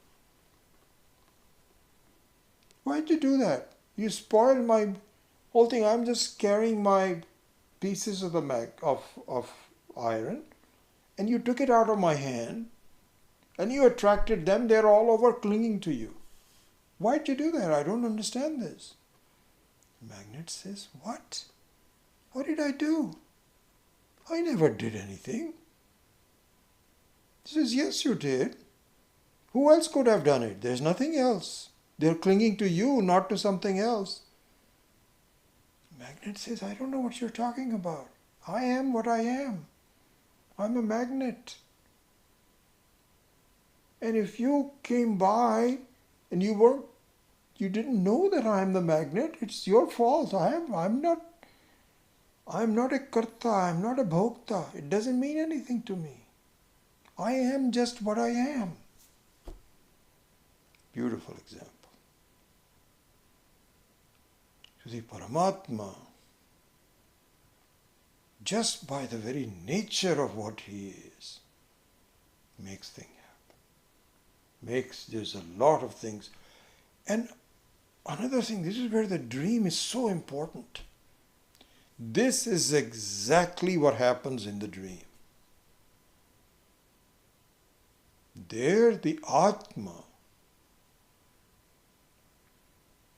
Why did you do that? You spoiled my whole thing. I'm just carrying my pieces of of iron, and you took it out of my hand, and you attracted them. They're all over clinging to you. Why'd you do that? I don't understand this. The magnet says, what? What did I do? I never did anything. He says, yes, you did. Who else could have done it? There's nothing else. They're clinging to you, not to something else. The magnet says, I don't know what you're talking about. I am what I am. I'm a magnet. And if you came by and you didn't know that I am the magnet, it's your fault. I'm not a karta, I'm not a bhokta. It doesn't mean anything to me. I am just what I am. Beautiful example. So the Paramatma, just by the very nature of what he is, makes things happen. There's a lot of things. And another thing, this is where the dream is so important. This is exactly what happens in the dream. There the Atma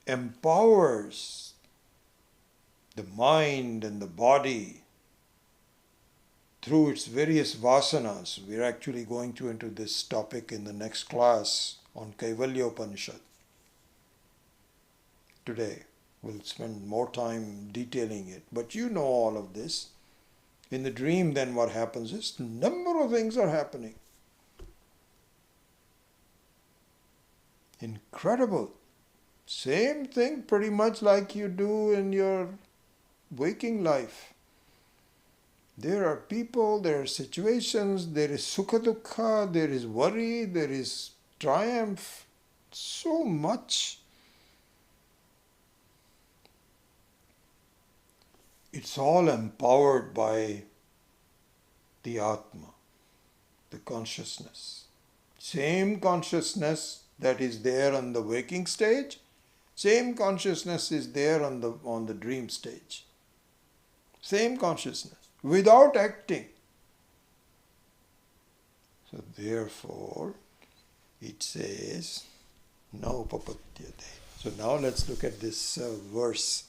empowers the mind and the body through its various vasanas. We're actually going to into this topic in the next class on Kaivalya Upanishad. Today we'll spend more time detailing it, but you know all of this. In the dream, then what happens is a number of things are happening. Incredible. Same thing pretty much like you do in your waking life. There are people, there are situations, there is sukha dukkha, there is worry, there is triumph, so much. It's all empowered by the Atma, the consciousness. Same consciousness that is there on the waking stage, same consciousness is there on the dream stage. Same consciousness, without acting. So therefore, it says, na upapadyate. So now let's look at this verse,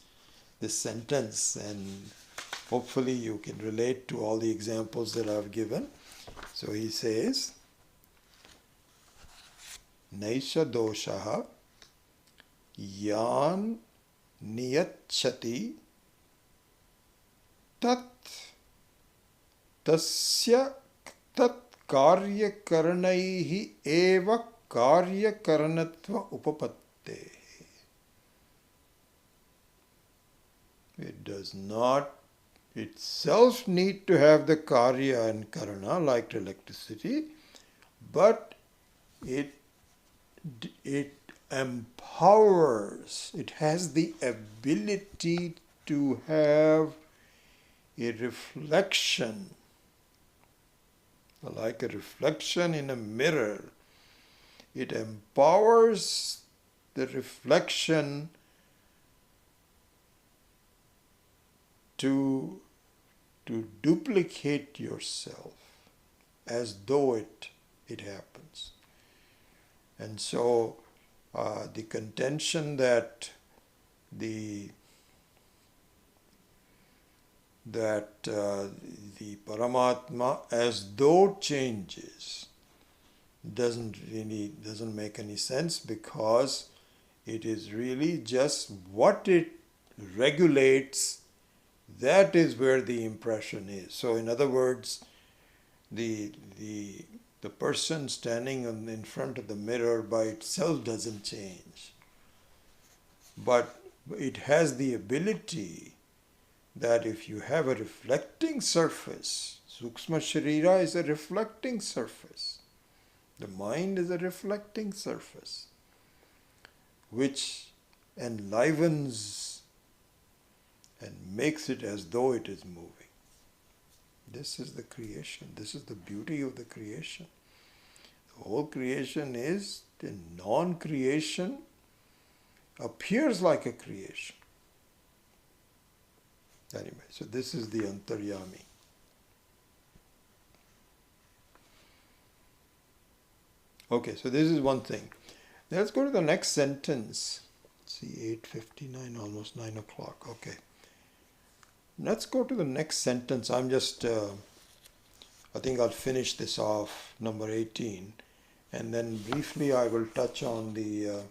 this sentence, and hopefully you can relate to all the examples that I've given. So he says, Naisha doshaha yan niyachati tat tasya tat karyakarnaihi eva karyakaranatva upapatte. It does not itself need to have the karya and karana like electricity, but it empowers, it has the ability to have a reflection, like a reflection in a mirror. It empowers the reflection to duplicate yourself as though it happens. And so the contention that the Paramatma as though changes doesn't make any sense, because it is really just what it regulates, that is where the impression is. So in other words, the person standing in front of the mirror by itself doesn't change, but it has the ability that if you have a reflecting surface, Sukshma Sharira is a reflecting surface. The mind is a reflecting surface which enlivens and makes it as though it is moving. This is the creation. This is the beauty of the creation. The whole creation is the non-creation appears like a creation. Anyway, so this is the Antaryami. Okay, so this is one thing. Let's go to the next sentence. Let's see, 8:59, almost 9 o'clock. Okay. Let's go to the next sentence. I think I'll finish this off, number 18, and then briefly I will touch on the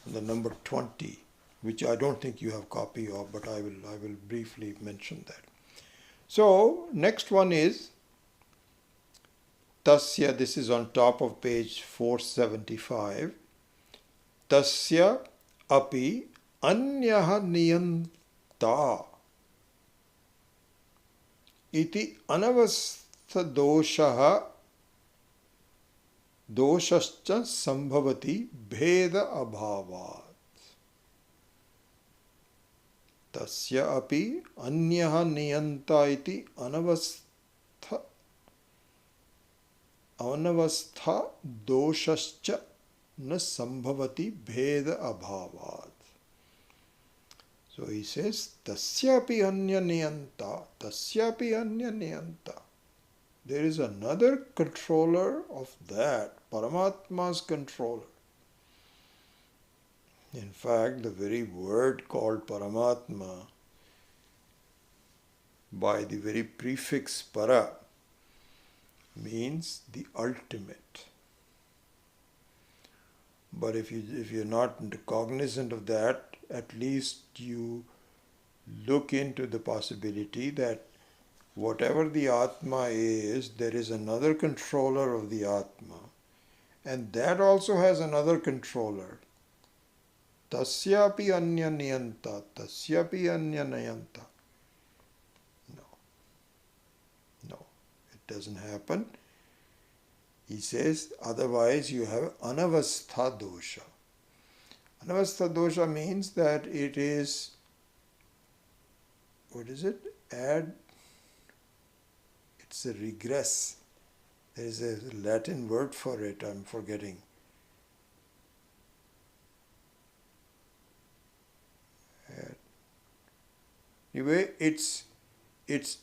number 20, which I don't think you have copy of, but I will briefly mention that. So next one is Tasya. This is on top of page 475. Tasya api Anyaha niyanta iti anavastha doshaha doshascha sambhavati bheda abhavat. Tasya api anyaha niyanta iti anavastha doshascha na sambhavati bheda abhavat. So he says, Tasyapi anya niyanta, Tasyapi anya niyanta. There is another controller of that, Paramatma's controller. In fact, the very word called Paramatma, by the very prefix para, means the ultimate. But if you're not cognizant of that, at least you look into the possibility that whatever the Atma is, there is another controller of the Atma. And that also has another controller. Tasyapi anya niyanta, tasyapi anya nayanta. No, it doesn't happen. He says, otherwise you have anavastha dosha. Anavastha dosha means that it is, it's a regress. There is a Latin word for it, I'm forgetting. Anyway, it's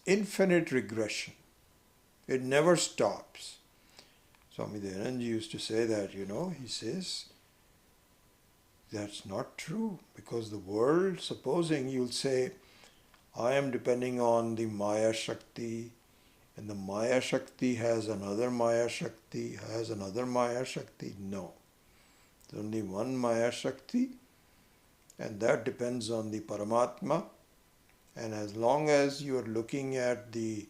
infinite regression. It never stops. Swami Dayananda used to say that, he says, that's not true, because the world, supposing you'll say, I am depending on the Maya Shakti, and the Maya Shakti has another Maya Shakti, has another Maya Shakti. No. There's only one Maya Shakti, and that depends on the Paramatma. And as long as you are looking at the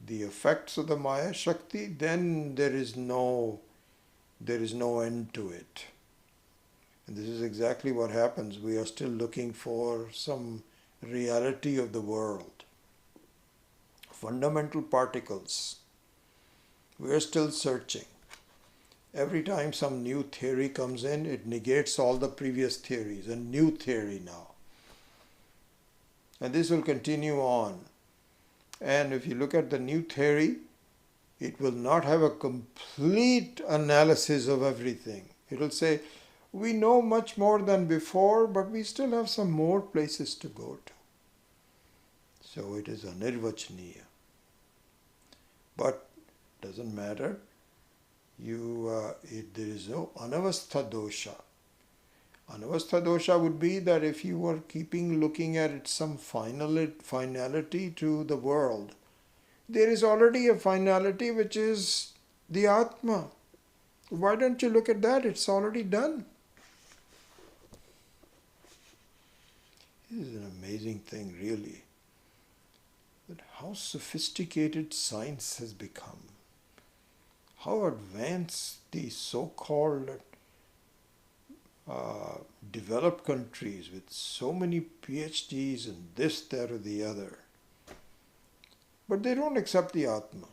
effects of the Maya Shakti, then there is no end to it. And this is exactly what happens. We are still looking for some reality of the world. Fundamental particles. We are still searching. Every time some new theory comes in, it negates all the previous theories. A new theory now. And this will continue on. And if you look at the new theory, it will not have a complete analysis of everything. It will say, we know much more than before, but we still have some more places to go to. So it is anirvachaniya. But doesn't matter. There is no anavastha dosha. Anavastha dosha would be that if you were looking at it some finality to the world, there is already a finality which is the Atma. Why don't you look at that? It's already done. This is an amazing thing, really. That how sophisticated science has become. How advanced the so-called uh, developed countries with so many PhDs and this, that, or the other, but they don't accept the Atma.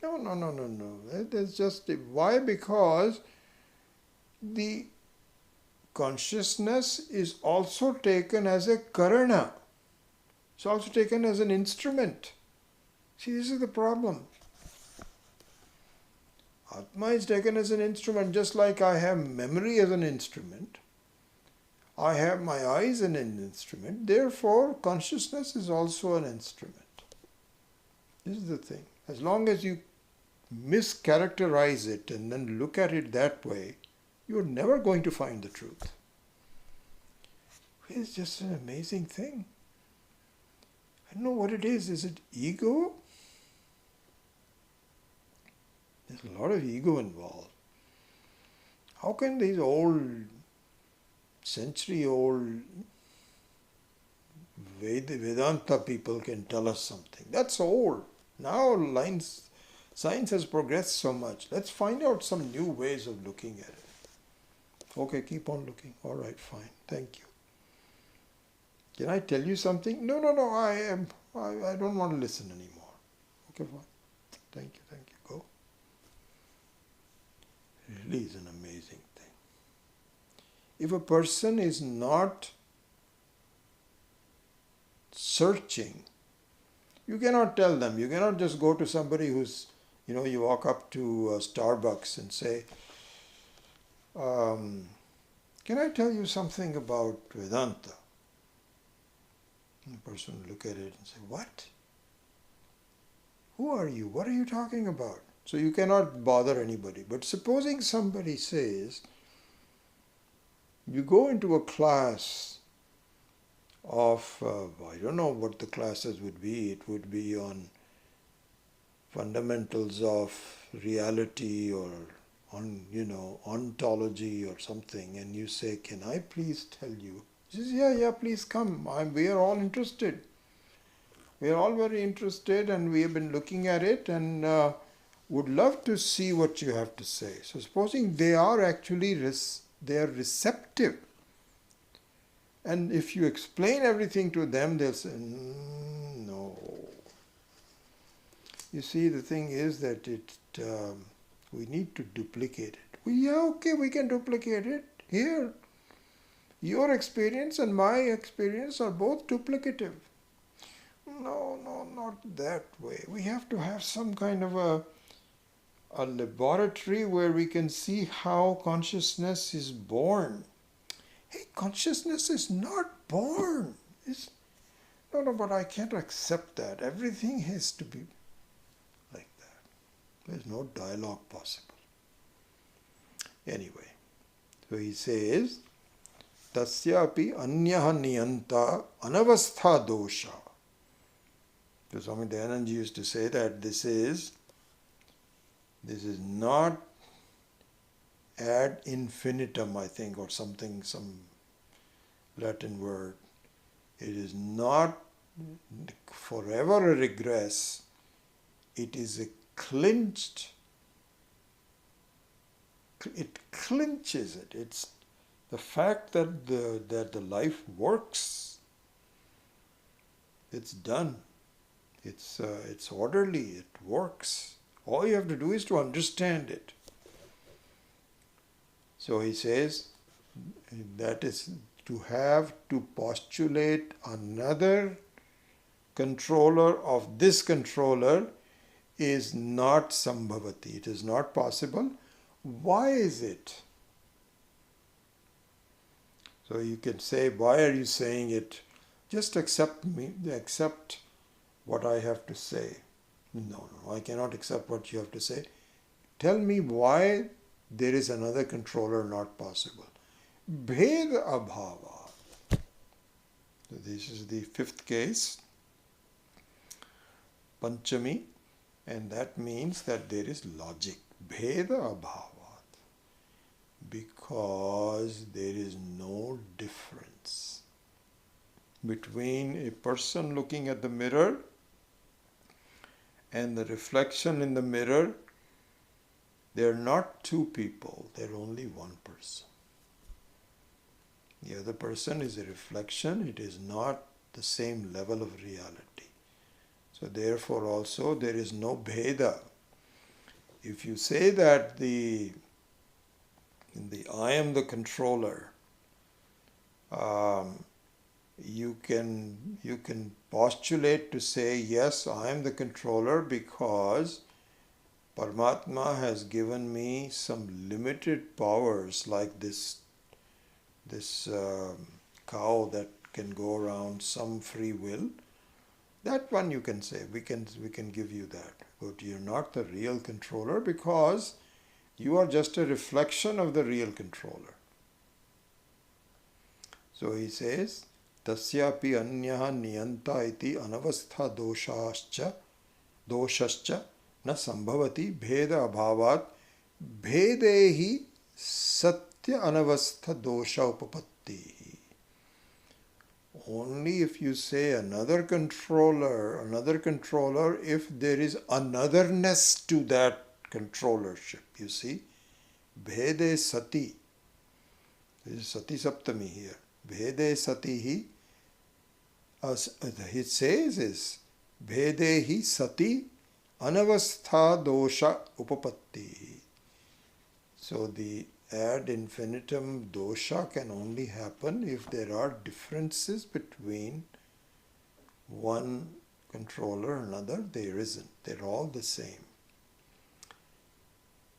No, no, no, no, no. That's just why? Because the consciousness is also taken as a karana. It's also taken as an instrument. See, this is the problem. Atma is taken as an instrument, just like I have memory as an instrument. I have my eyes as an instrument. Therefore, consciousness is also an instrument. This is the thing. As long as you mischaracterize it and then look at it that way, you're never going to find the truth. It's just an amazing thing. I don't know what it is. Is it ego? There's a lot of ego involved. How can these old, century-old Vedanta people can tell us something? That's old. Now science has progressed so much. Let's find out some new ways of looking at it. Okay, keep on looking. All right, fine. Thank you. Can I tell you something? No. I don't want to listen anymore. Okay, fine. Thank you. Go. It really is an amazing thing. If a person is not searching, you cannot tell them. You cannot just go to somebody who's, you walk up to Starbucks and say, can I tell you something about Vedanta? And the person will look at it and say, what? Who are you? What are you talking about? So you cannot bother anybody. But supposing somebody says, you go into a class of, I don't know what the classes would be. It would be on fundamentals of reality or on, ontology or something. And you say, can I please tell you? He says, yeah, please come. We are all interested. We are all very interested and we have been looking at it and would love to see what you have to say. So supposing they are actually they are receptive. And if you explain everything to them, they'll say, no. You see, the thing is that we need to duplicate it. We can duplicate it here. Your experience and my experience are both duplicative. No, not that way. We have to have some kind of a laboratory where we can see how consciousness is born. Hey, consciousness is not born. No, but I can't accept that. Everything has to be like that. There's no dialogue possible. Anyway, so he says, Tasyapi anyaha niyanta anavastha dosha. So Swami Dayananda used to say that this is not ad infinitum, I think, or something, some Latin word. It is not forever a regress. It is a clinched. It clinches it. It's the fact that the life works. It's done. It's orderly. It works. All you have to do is to understand it. So he says that is to have to postulate another controller of this controller is not sambhavati. It is not possible. Why is it? So you can say, why are you saying it? Just accept what I have to say. No, I cannot accept what you have to say. Tell me why there is another controller not possible. Bheda abhava. So this is the fifth case, Panchami, and that means that there is logic. Bheda abhava. Because there is no difference between a person looking at the mirror and the reflection in the mirror. They are not two people, they are only one person. The other person is a reflection. It is not the same level of reality. So therefore also there is no bheda. If you say that the I am the controller, you can postulate to say, yes, I am the controller because Paramatma has given me some limited powers, like this cow that can go around, some free will. That one you can say, we can give you that. But you're not the real controller because you are just a reflection of the real controller. So he says, tasyapi anyaha niyanta iti anavastha doshascha na sambhavati bheda abhavat bhedehi satya anavastha dosha upapattihi. Only if you say another controller, if there is anotherness to that controllership, you see. Bhede sati. There is sati saptami here. Bhede satihi. It says is bhedehi sati anavastha dosha upapatti. So the ad infinitum dosha can only happen if there are differences between one controller and another. There isn't. They're all the same.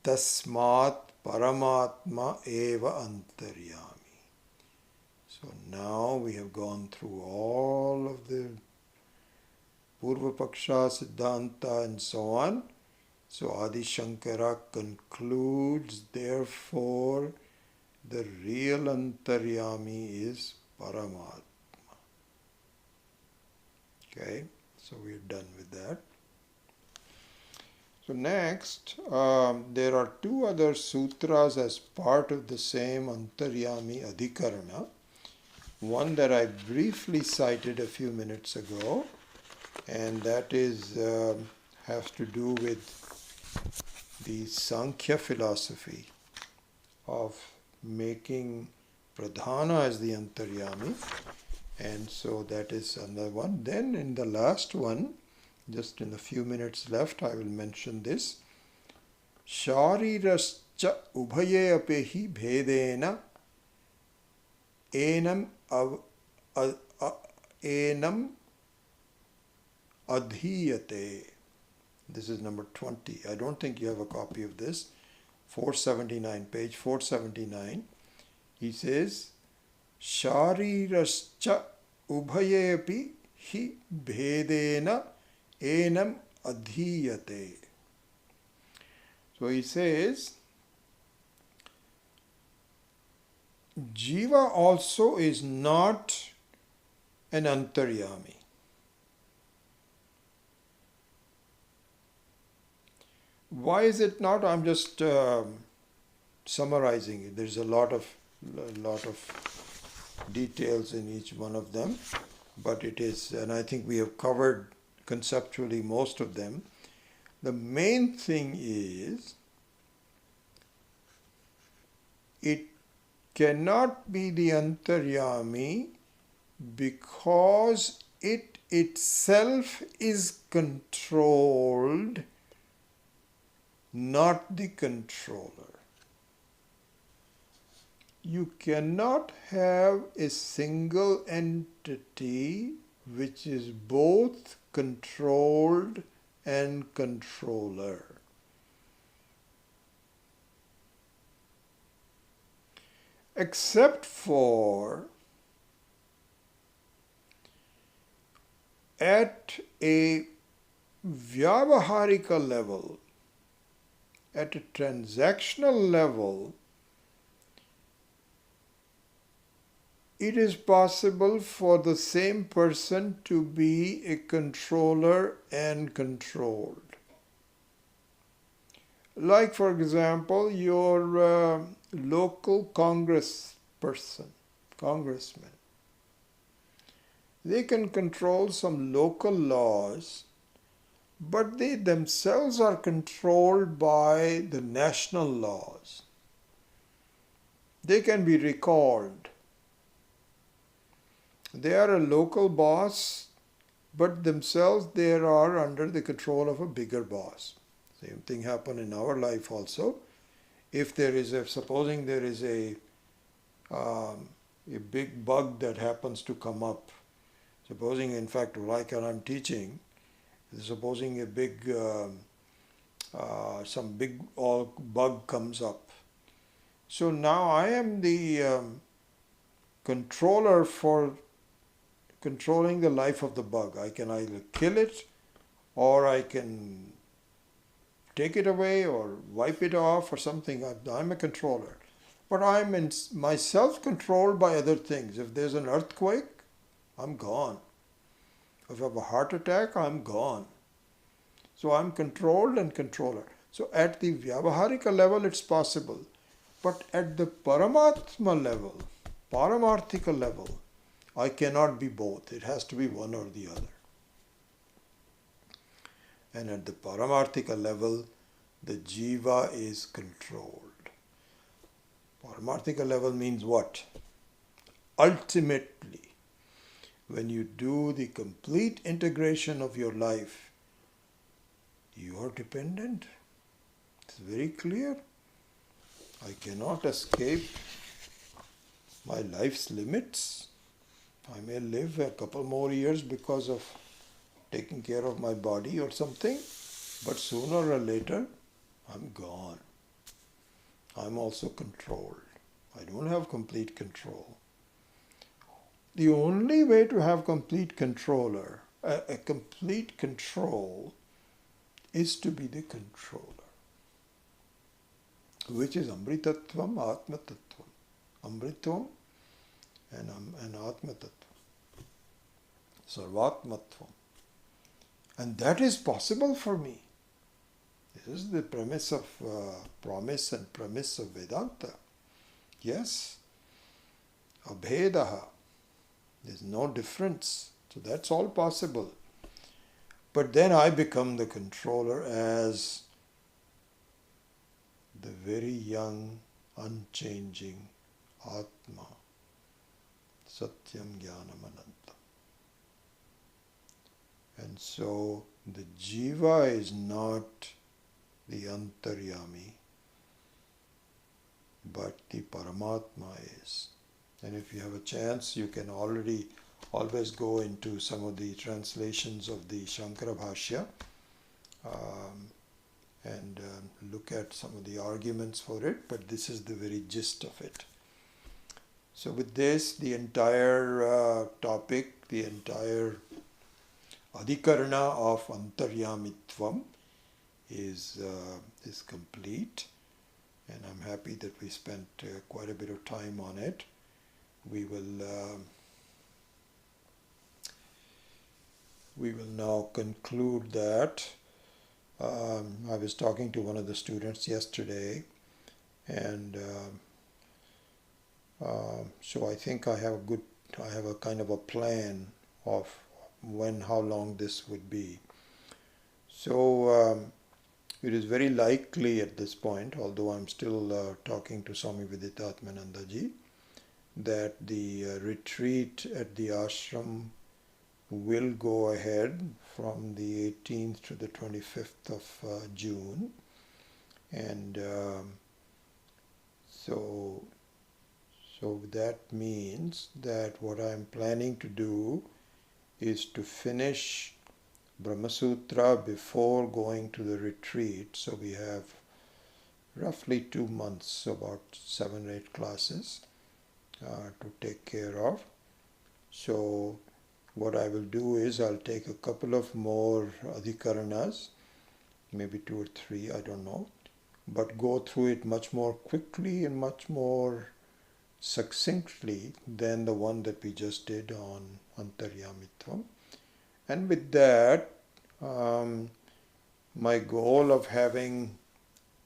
Tasmat paramatma eva antaryami. So now we have gone through all of the Purva Paksha, Siddhanta and so on. So Adi Shankara concludes, therefore, the real Antaryami is Paramatma. Okay, so we're done with that. So next, there are two other sutras as part of the same Antaryami Adhikarana. One that I briefly cited a few minutes ago, and that is has to do with the Sankhya philosophy of making Pradhana as the Antaryami, and so that is another one. Then in the last one, just in a few minutes left, I will mention this. Sharirascha ubhaye apehi bhedena enam adhiyate. This is number 20. I don't think you have a copy of this. 479, page 479. He says, Sharirascha ubhayepi hi bhedena enam adhiyate. So he says, Jiva also is not an Antaryami. Why is it not? I'm just summarizing it. There's a lot of details in each one of them, but it is, and I think we have covered conceptually most of them. The main thing is, it cannot be the Antaryami because it itself is controlled, not the controller. You cannot have a single entity which is both controlled and controller. Except for at a vyavaharika level, at a transactional level, it is possible for the same person to be a controller and controlled. Like, for example, your local congressman. They can control some local laws, but they themselves are controlled by the national laws. They can be recalled. They are a local boss, but themselves they are under the control of a bigger boss. Same thing happen in our life also. If there is supposing there is a big bug that happens to come up, supposing in fact like when I'm teaching, supposing a big some big bug comes up. So now I am the controller for controlling the life of the bug. I can either kill it or I can take it away or wipe it off or something. I'm a controller. But I'm in myself controlled by other things. If there's an earthquake, I'm gone. If I have a heart attack, I'm gone. So I'm controlled and controller. So at the Vyavaharika level, it's possible. But at the Paramatma level, Paramarthika level, I cannot be both. It has to be one or the other. And at the Paramarthika level, the Jiva is controlled. Paramarthika level means what? Ultimately, when you do the complete integration of your life, you are dependent. It's very clear. I cannot escape my life's limits. I may live a couple more years because of taking care of my body or something, but sooner or later, I'm gone. I'm also controlled. I don't have complete control. The only way to have complete controller, a complete control, is to be the controller, which is Amritatvam, Atmatattvam. Amritvam and Atmatattvam. Sarvatmatvam. And that is possible for me. This is the premise of promise and premise of Vedanta. Yes, abhedaha. There's no difference. So that's all possible. But then I become the controller as the very young, unchanging Atma. Satyam Jnanam Anantam. And so the Jiva is not the Antaryami, but the Paramatma is. And if you have a chance, you can always go into some of the translations of the Shankara Bhashya and look at some of the arguments for it, but this is the very gist of it. So with this, the entire topic, the entire adhikarana of Antaryamitvam is complete, and I'm happy that we spent quite a bit of time on it. We will now conclude that. I was talking to one of the students yesterday, and so I think I have a kind of a plan of how long this would be. So it is very likely at this point, although I'm still talking to Swami Viditatmanandaji, that the retreat at the ashram will go ahead from the 18th to the 25th of June. And so that means that what I'm planning to do is to finish Brahma Sutra before going to the retreat. So we have roughly 2 months, so about 7 or 8 classes to take care of. So what I will do is I'll take a couple of more adhikaranas, maybe 2 or 3, I don't know, but go through it much more quickly and much more succinctly than the one that we just did on Antaryamitvam. And with that, my goal of having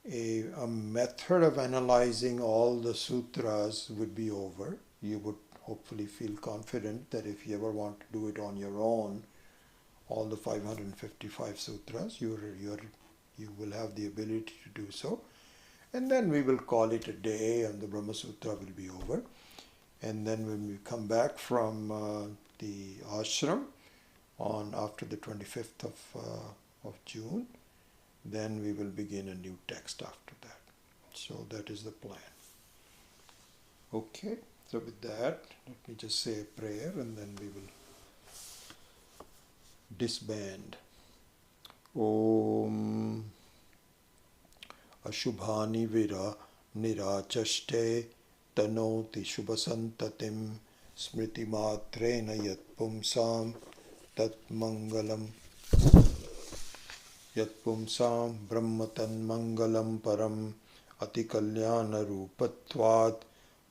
a method of analyzing all the sutras would be over. You would hopefully feel confident that if you ever want to do it on your own, all the 555 sutras, you will have the ability to do so. And then we will call it a day and the Brahma Sutra will be over. And then when we come back from the ashram on after the 25th of June, then we will begin a new text after that. So that is the plan. Okay, so with that, let me just say a prayer and then we will disband. Om Ashubhani Vira Nirachaste Tanoti Shubhasantatim Smriti Matrena Yat Pumsam Tat Mangalam Yat Pumsam Brahmatan Mangalam Param Ati Kalyana Rupatvat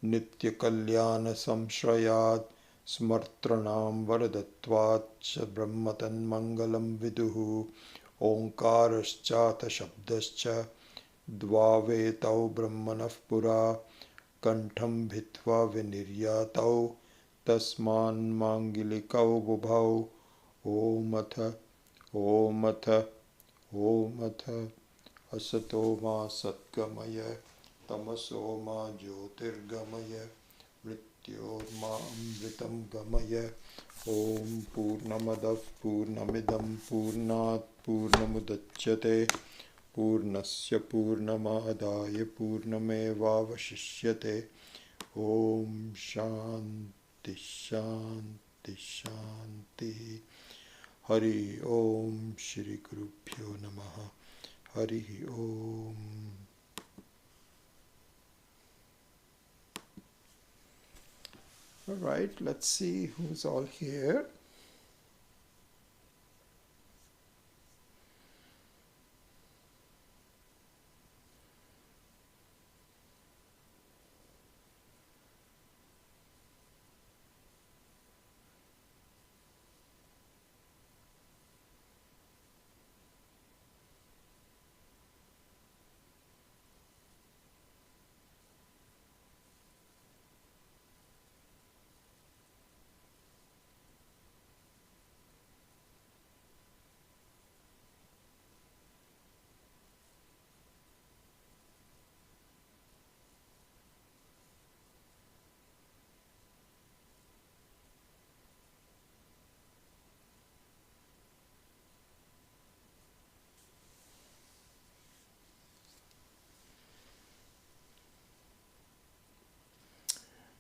Nitya Kalyana Samshrayat Smartranam Varadatvat Cha Brahmatan Mangalam Viduhu Omkarascha Shabdascha Dvavetau Brahmanah Pura Kantham Bhitva Viniryatau Tasman Mangilikau Bubhau Omatha Omatha Omatha Asato Ma Satgamaya Tamaso Ma Jyotirgamaya Mrityorma Amritam Gamaya Om Purnamadav Purnamidam Purnat Purnamudachyate Purnasya Purnamadaya Purnamevavashishyate Om Shanti Shanti Shanti Hari Om Shri Gurubhyo Namaha Hari Om. All right, let's see who's all here.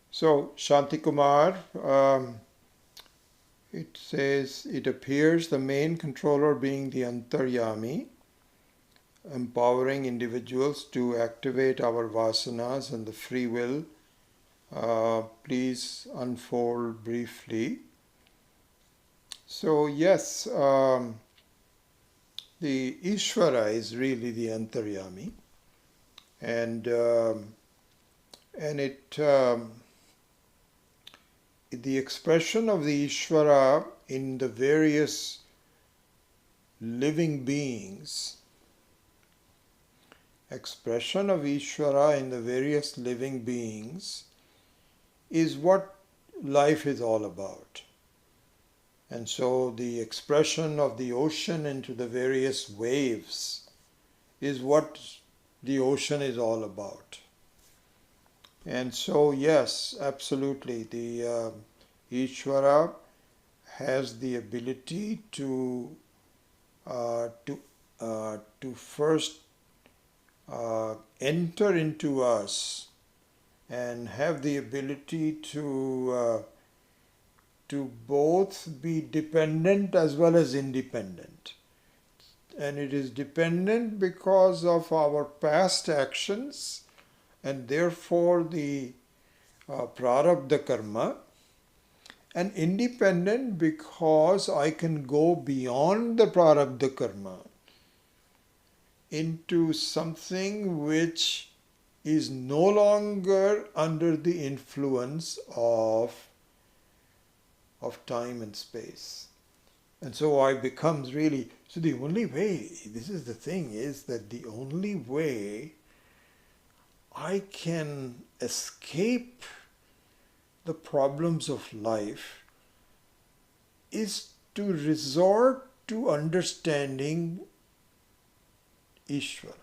So, Shanti Kumar, it says, it appears the main controller being the Antaryami, empowering individuals to activate our vasanas and the free will. Please unfold briefly. So, yes, the Ishvara is really the Antaryami, and it the expression of the Ishvara in the various living beings, expression of Ishvara in the various living beings is what life is all about. And so the expression of the ocean into the various waves is what the ocean is all about. And so, yes, absolutely, the Ishvara has the ability to first enter into us and have the ability to both be dependent as well as independent. And it is dependent because of our past actions, and therefore the prarabdha karma, and independent because I can go beyond the prarabdha karma into something which is no longer under the influence of time and space. And so I becomes really, so the only way, this is the thing, is that the only way I can escape the problems of life is to resort to understanding Ishvara.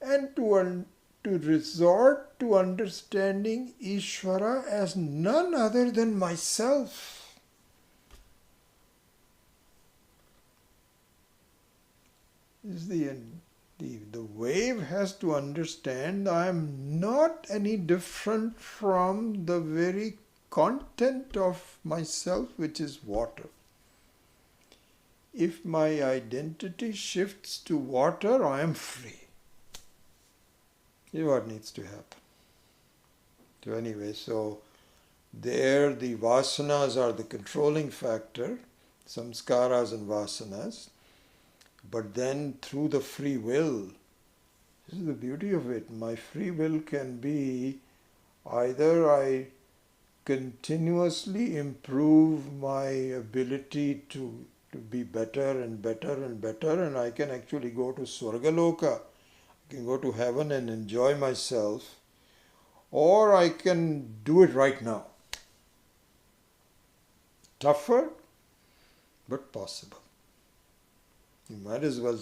And to resort to understanding Ishvara as none other than myself. Is the wave has to understand I am not any different from the very content of myself, which is water. If my identity shifts to water, I am free. This is what needs to happen. So anyway, so there the vasanas are the controlling factor, samskaras and vasanas. But then through the free will, this is the beauty of it, my free will can be either I continuously improve my ability to be better and better and better, and I can actually go to Swargaloka, I can go to heaven and enjoy myself, or I can do it right now. Tougher, but possible. You might as well,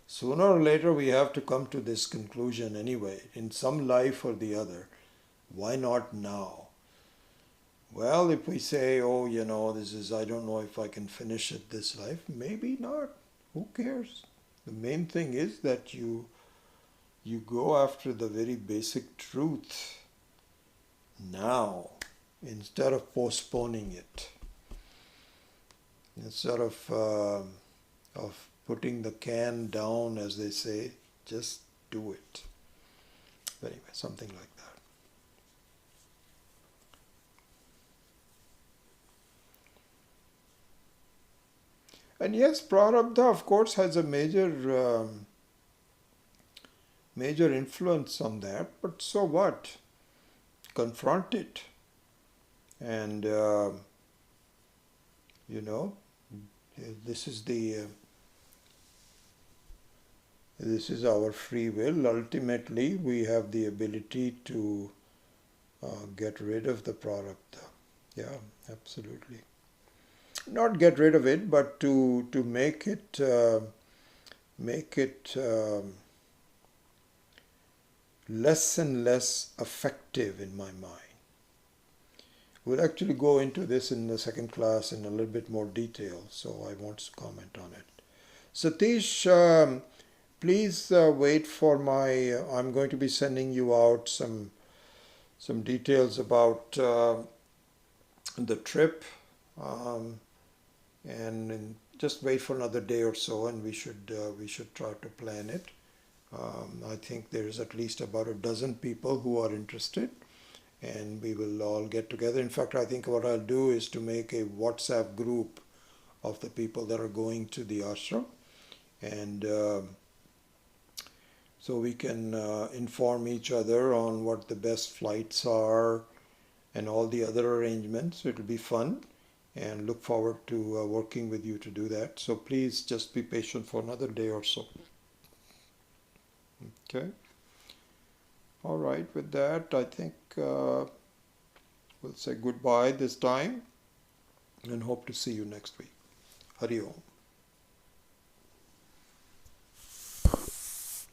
sooner or later we have to come to this conclusion anyway, in some life or the other. Why not now? Well, if we say, oh, I don't know if I can finish it this life, maybe not. Who cares? The main thing is that you go after the very basic truth now, instead of postponing it. Instead of putting the can down, as they say, just do it. But anyway, something like that. And yes, prarabdha, of course, has a major influence on that. But so what? Confront it, and this is our free will. Ultimately, we have the ability to get rid of the prarabdha. Yeah, absolutely. Not get rid of it, but to make it less and less effective in my mind. We'll actually go into this in the second class in a little bit more detail, so I won't comment on it. Satish, please wait for I'm going to be sending you out some details about the trip, and just wait for another day or so, and we should try to plan it. I think there's at least about a dozen people who are interested, and we will all get together. In fact, I think what I'll do is to make a WhatsApp group of the people that are going to the ashram, and so we can inform each other on what the best flights are and all the other arrangements. It'll be fun, and look forward to working with you to do that. So please just be patient for another day or so. Okay. All right. With that, I think we'll say goodbye this time, and hope to see you next week. Hari Om.